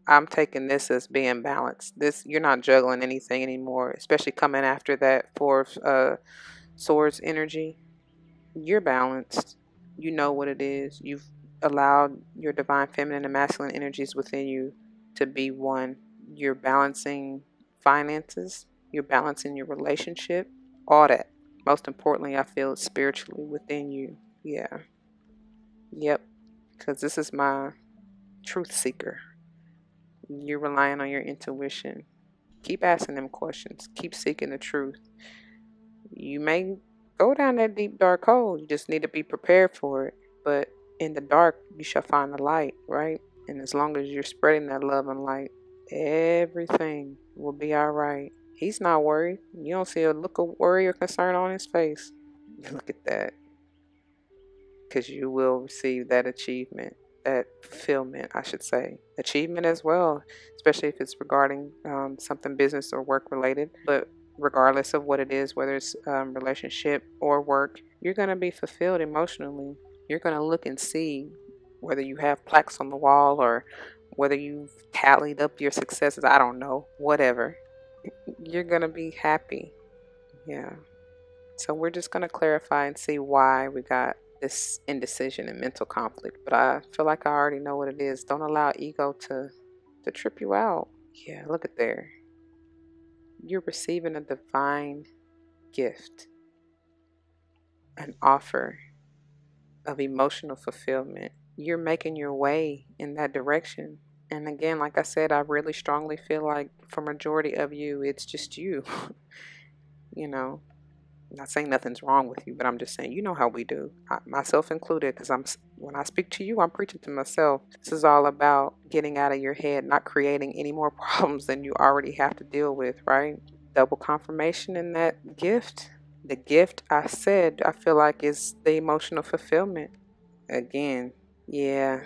I'm taking this as being balanced. This, you're not juggling anything anymore, especially coming after that 4 of swords energy. You're balanced. You know what it is. You've allowed your divine feminine and masculine energies within you to be one. You're balancing finances. You're balancing your relationship. All that. Most importantly, I feel it's spiritually within you. Yeah. Yep. Because this is my truth seeker. You're relying on your intuition. Keep asking them questions. Keep seeking the truth. You may go down that deep dark hole. You just need to be prepared for it. But in the dark, you shall find the light, right? And as long as you're spreading that love and light, everything will be all right. He's not worried. You don't see a look of worry or concern on his face. Look at that. Because you will receive that achievement, that fulfillment, I should say. Achievement as well, especially if it's regarding something business or work related. But regardless of what it is, whether it's relationship or work, you're going to be fulfilled emotionally. You're going to look and see whether you have plaques on the wall or whether you've tallied up your successes. I don't know, whatever. You're going to be happy. Yeah. So we're just going to clarify and see why we got this indecision and mental conflict. But I feel like I already know what it is. Don't allow ego to trip you out. Yeah, look at there. You're receiving a divine gift, an offer of emotional fulfillment. You're making your way in that direction. And again, like I said, I really strongly feel like for majority of you, it's just you. I'm not saying nothing's wrong with you, but I'm just saying, you know how we do, myself included, because when I speak to you, I'm preaching to myself. This is all about getting out of your head, not creating any more problems than you already have to deal with, right? Double confirmation in that gift. The gift, I said, I feel like is the emotional fulfillment. Again, yeah,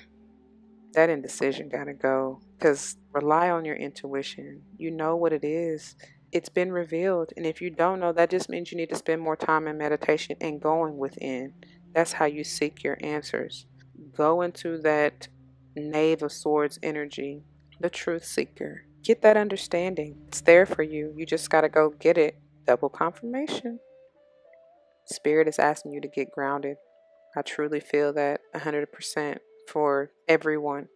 that indecision gotta go, because rely on your intuition. You know what it is. It's been revealed. And if you don't know, that just means you need to spend more time in meditation and going within. That's how you seek your answers. Go into that Knave of Swords energy, the truth seeker. Get that understanding. It's there for you. You just got to go get it. Double confirmation. Spirit is asking you to get grounded. I truly feel that 100% for everyone.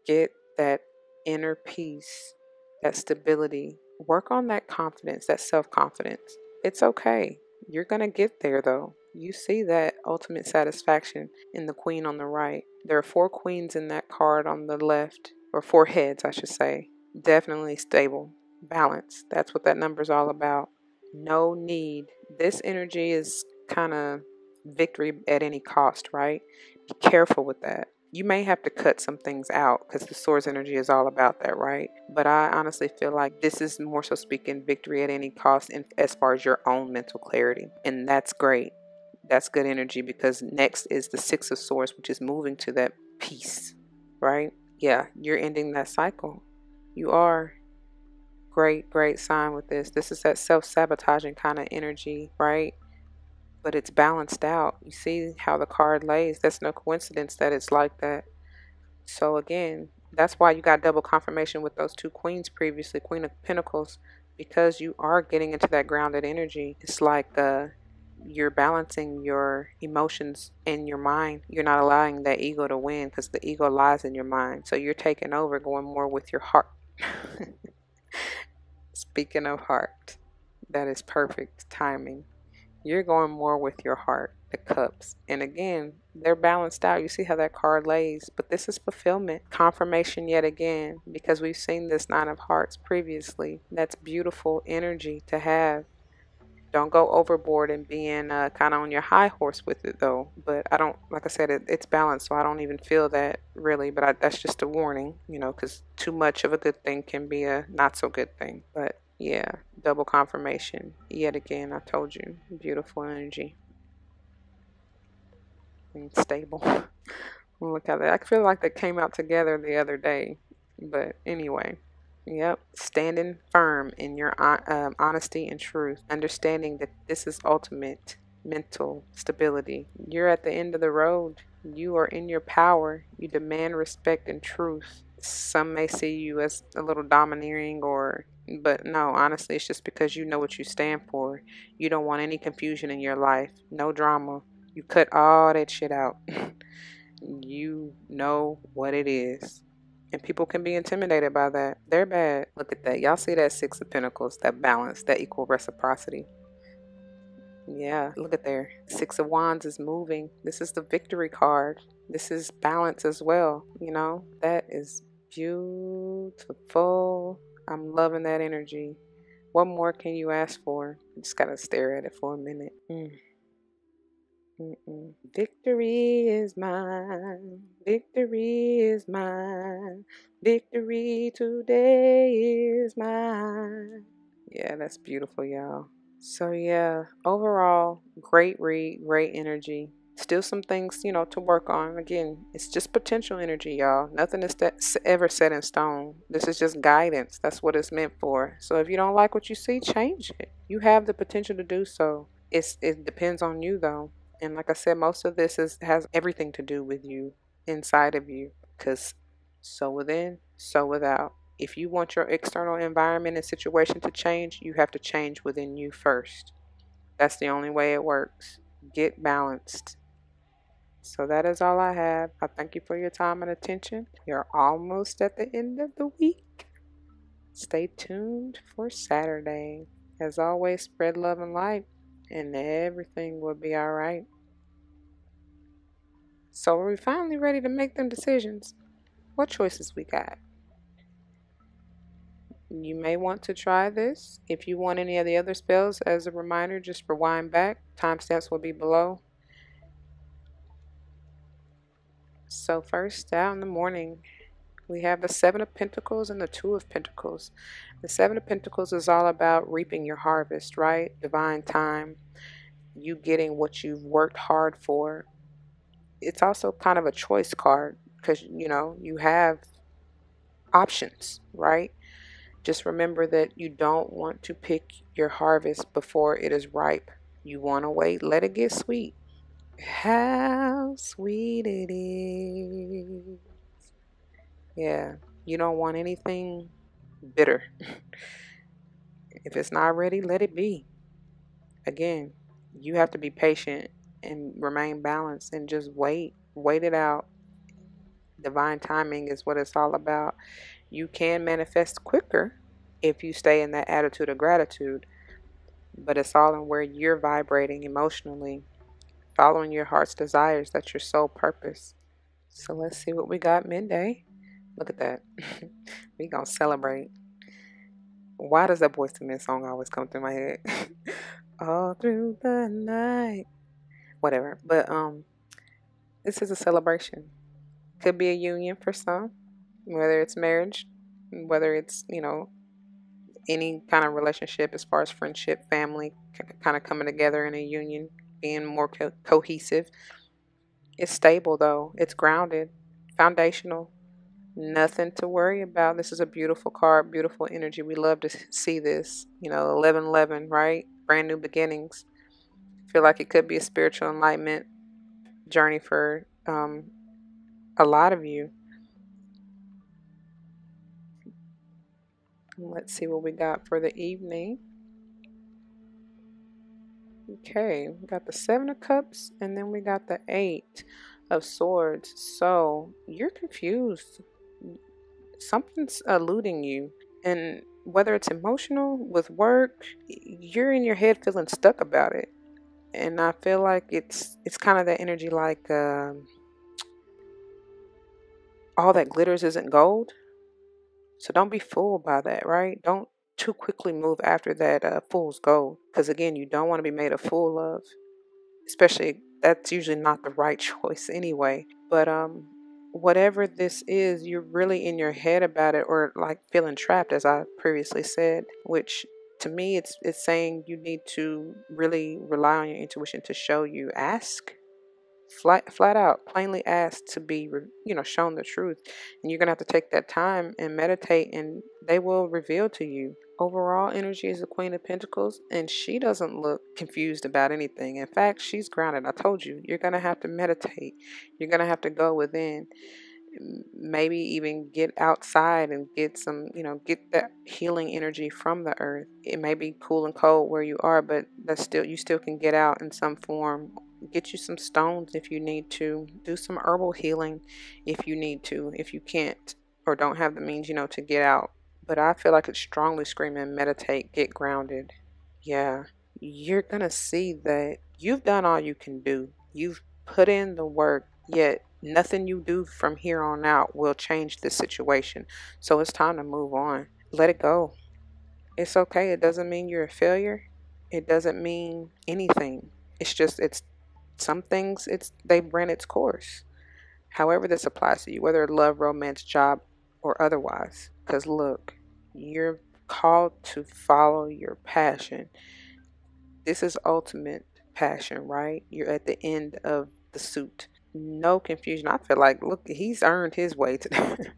Get that inner peace, that stability. Work on that confidence, that self-confidence. It's okay. You're going to get there, though. You see that ultimate satisfaction in the queen on the right. There are 4 queens in that card on the left, or 4 heads, I should say. Definitely stable, balance. That's what that number is all about. No need. This energy is kind of victory at any cost, right? Be careful with that. You may have to cut some things out because the swords energy is all about that, right? But I honestly feel like this is more so speaking victory at any cost as far as your own mental clarity. And that's great. That's good energy, because next is the 6 of Swords, which is moving to that peace, right? Yeah, you're ending that cycle. You are. Great sign with this. This is that self-sabotaging kind of energy, right? But it's balanced out. You see how the card lays. That's no coincidence that it's like that. So again, that's why you got double confirmation with those 2 queens previously, Queen of Pentacles, because you are getting into that grounded energy. It's like you're balancing your emotions in your mind. You're not allowing that ego to win because the ego lies in your mind. So you're taking over, going more with your heart. Speaking of heart, that is perfect timing. You're going more with your heart, the cups. And again, they're balanced out. You see how that card lays. But this is fulfillment, confirmation yet again, because we've seen this Nine of Hearts previously. That's beautiful energy to have. Don't go overboard and being kind of on your high horse with it, though. But I don't, like I said, it's balanced, so I don't even feel that really. But that's just a warning, because too much of a good thing can be a not so good thing. But yeah, double confirmation. Yet again, I told you, beautiful energy and stable. Look at that. I feel like they came out together the other day. But anyway. Yep, standing firm in your honesty and truth, understanding that this is ultimate mental stability. You're at the end of the road. You are in your power. You demand respect and truth. Some may see you as a little domineering but no, honestly, it's just because you know what you stand for. You don't want any confusion in your life, no drama. You cut all that shit out. You know what it is. And people can be intimidated by that. They're bad. Look at that. Y'all see that Six of Pentacles, that balance, that equal reciprocity. Yeah, look at there. Six of Wands is moving. This is the victory card. This is balance as well. That is beautiful. I'm loving that energy. What more can you ask for? Just gotta stare at it for a minute. Victory is mine. Victory is mine. Victory today is mine. Yeah, that's beautiful, y'all. So yeah, overall, great read, great energy. Still some things, to work on. Again, it's just potential energy, y'all. Nothing is ever set in stone. This is just guidance. That's what it's meant for. So if you don't like what you see, change it. You have the potential to do so. It depends on you though. And like I said, most of this has everything to do with you, inside of you. Because so within, so without. If you want your external environment and situation to change, you have to change within you first. That's the only way it works. Get balanced. So that is all I have. I thank you for your time and attention. You're almost at the end of the week. Stay tuned for Saturday. As always, spread love and light, and everything will be all right. So are we finally ready to make them decisions? What choices we got? You may want to try this. If you want any of the other spells, as a reminder, just rewind back. Timestamps will be below. So first out in the morning, we have the Seven of Pentacles and the Two of Pentacles. The Seven of Pentacles is all about reaping your harvest, right? Divine time, you getting what you've worked hard for. It's also kind of a choice card because, you have options, right? Just remember that you don't want to pick your harvest before it is ripe. You want to wait, let it get sweet. How sweet it is. Yeah, you don't want anything bitter. If it's not ready, let it be. Again, you have to be patient and remain balanced and just wait. Wait it out. Divine timing is what it's all about. You can manifest quicker if you stay in that attitude of gratitude, but it's all in where you're vibrating emotionally, following your heart's desires. That's your sole purpose. So let's see what we got midday. Look at that. We gonna celebrate. Why does that Boyz II Men song always come through my head? All through the night. Whatever. But this is a celebration. Could be a union for some, whether it's marriage, whether it's, any kind of relationship as far as friendship, family, kind of coming together in a union, being more cohesive. It's stable though. It's grounded, foundational. Nothing to worry about. This is a beautiful card, beautiful energy. We love to see this. 1111, right? Brand new beginnings. Feel like it could be a spiritual enlightenment journey for a lot of you. Let's see what we got for the evening. Okay, we got the Seven of Cups, and then we got the Eight of Swords. So you're confused. Something's eluding you. And whether it's emotional, with work, you're in your head feeling stuck about it. And I feel like it's kind of that energy like all that glitters isn't gold. So don't be fooled by that, right? Don't too quickly move after that fool's gold. Because again, you don't want to be made a fool of. Especially, that's usually not the right choice anyway. But whatever this is, you're really in your head about it, or like feeling trapped, as I previously said, which to me it's saying you need to really rely on your intuition to show you. Ask flat out, plainly ask to be shown the truth, and you're gonna have to take that time and meditate, and they will reveal to you. Overall energy is the Queen of Pentacles, and she doesn't look confused about anything. In fact, she's grounded. I told you, you're gonna have to meditate. You're gonna have to go within, maybe even get outside and get some, get that healing energy from the earth. It may be cool and cold where you are, but that's still, you still can get out in some form. Get you some stones if you need to. Do some herbal healing if you need to, if you can't or don't have the means, to get out. But I feel like it's strongly screaming meditate, get grounded. Yeah, you're gonna see that you've done all you can do. You've put in the work, yet nothing you do from here on out will change this situation. So it's time to move on. Let it go. It's okay. It doesn't mean you're a failure. It doesn't mean anything. It's just it's some things they've ran its course. However this applies to you, whether love, romance, job, or otherwise. Because look, you're called to follow your passion. This is ultimate passion, right? You're at the end of the suit. No confusion. I feel like, look, he's earned his way to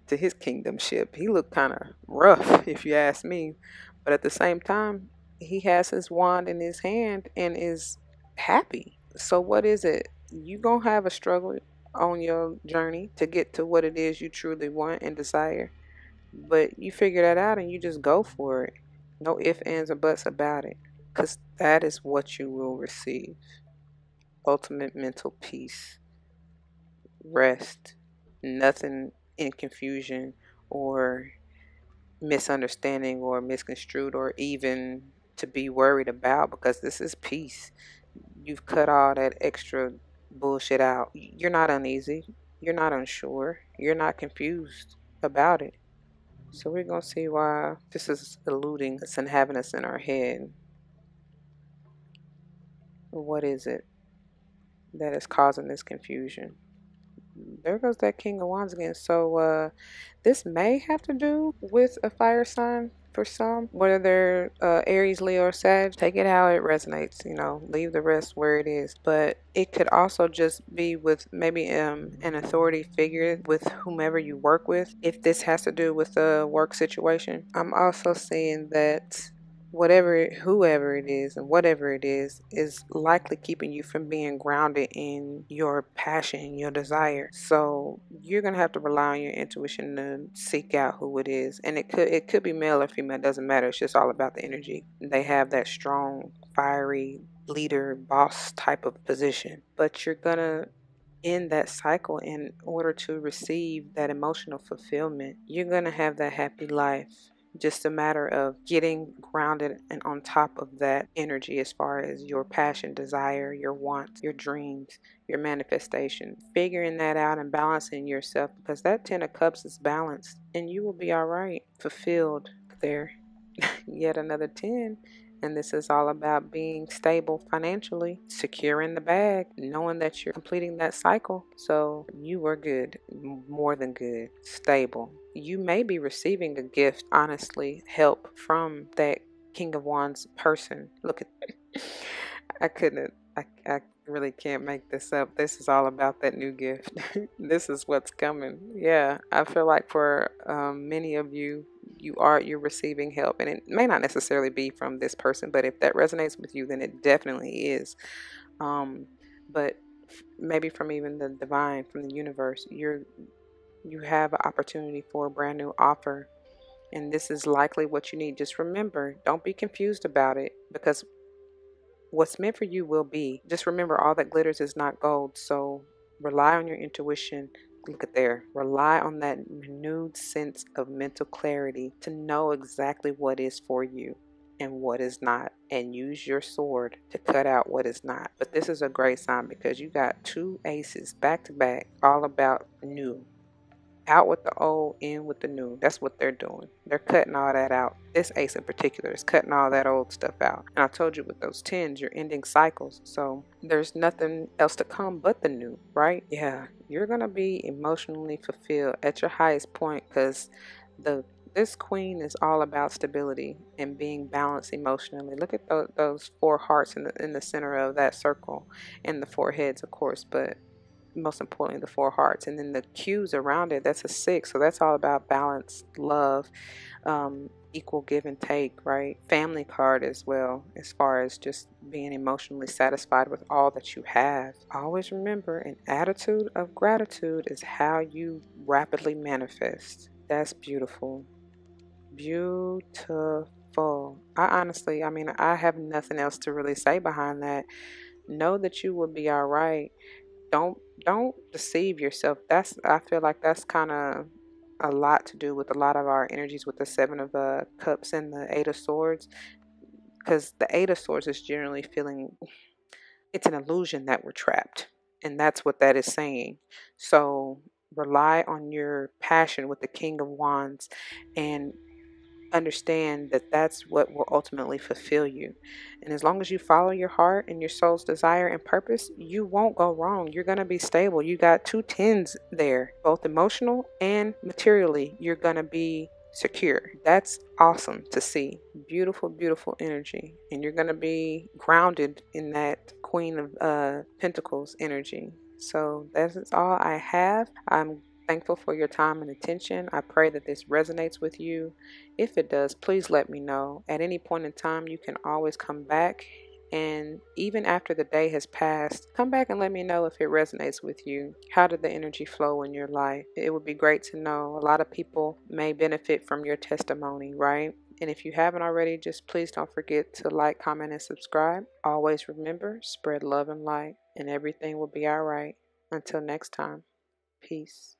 to his kingdomship. He looked kind of rough, if you ask me, but at the same time, he has his wand in his hand and is happy. So what is it? You gonna have a struggle on your journey to get to what it is you truly want and desire, but you figure that out and you just go for it. No ifs, ands, or buts about it, because that is what you will receive. Ultimate mental peace, rest, nothing in confusion or misunderstanding or misconstrued or even to be worried about, because this is peace. You've cut all that extra bullshit out. You're not uneasy. You're not unsure. You're not confused about it. So we're going to see why this is eluding us and having us in our head. What is it that is causing this confusion? There goes that King of Wands again. So this may have to do with a fire sign for some, whether they're Aries, Leo, or Sag. Take it how it resonates, leave the rest where it is. But it could also just be with maybe an authority figure with whomever you work with. If this has to do with a work situation, I'm also seeing that whoever it is and whatever it is likely keeping you from being grounded in your passion, your desire. So you're gonna have to rely on your intuition to seek out who it is, and it could be male or female. It doesn't matter. It's just all about the energy. They have that strong, fiery leader, boss type of position, but you're gonna in that cycle in order to receive that emotional fulfillment. You're going to have that happy life. Just a matter of getting grounded and on top of that energy as far as your passion, desire, your wants, your dreams, your manifestation. Figuring that out and balancing yourself, because that 10 of Cups is balanced and you will be all right, fulfilled there. Yet another 10. And this is all about being stable financially, secure in the bag, knowing that you're completing that cycle. So you are good, more than good, stable. You may be receiving a gift, honestly, help from that King of Wands person. Look at I couldn't, I really can't make this up. This is all about that new gift. This is what's coming. Yeah, I feel like for many of you, you're receiving help, and it may not necessarily be from this person, but if that resonates with you, then it definitely is. But maybe from even the divine, from the universe, you have an opportunity for a brand new offer, and this is likely what you need. Just remember, don't be confused about it, because what's meant for you will be. Just remember, all that glitters is not gold. So rely on your intuition. Look at there. Rely on that renewed sense of mental clarity to know exactly what is for you and what is not, and use your sword to cut out what is not. But this is a great sign because you got two aces back to back, all about new. Out with the old, in with the new. That's what they're doing. They're cutting all that out. This ace in particular is cutting all that old stuff out. And I told you with those tens, you're ending cycles. So there's nothing else to come but the new, right? Yeah, you're going to be emotionally fulfilled at your highest point because this queen is all about stability and being balanced emotionally. Look at those four hearts in the center of that circle, and the four heads, of course, but most importantly the four hearts, and then the cues around it, that's a six. So that's all about balance, love, equal give and take, right? Family card as well, as far as just being emotionally satisfied with all that you have. Always remember, an attitude of gratitude is how you rapidly manifest. That's beautiful. Beautiful. I mean, I have nothing else to really say behind that. Know that you will be all right. Don't deceive yourself. That's, I feel like that's kind of a lot to do with a lot of our energies with the seven of cups and the eight of swords, because the eight of swords is generally feeling it's an illusion that we're trapped, and that's what that is saying. So rely on your passion with the king of wands, and understand that that's what will ultimately fulfill you. And as long as you follow your heart and your soul's desire and purpose, you won't go wrong. You're going to be stable. You got two tens there, both emotional and materially. You're going to be secure. That's awesome to see. Beautiful, beautiful energy. And you're going to be grounded in that Queen of Pentacles energy. So that's all I have. I'm thankful for your time and attention. I pray that this resonates with you. If it does, please let me know. At any point in time, you can always come back. And even after the day has passed, come back and let me know if it resonates with you. How did the energy flow in your life? It would be great to know. A lot of people may benefit from your testimony, right? And if you haven't already, just please don't forget to like, comment, and subscribe. Always remember, spread love and light, and everything will be all right. Until next time, peace.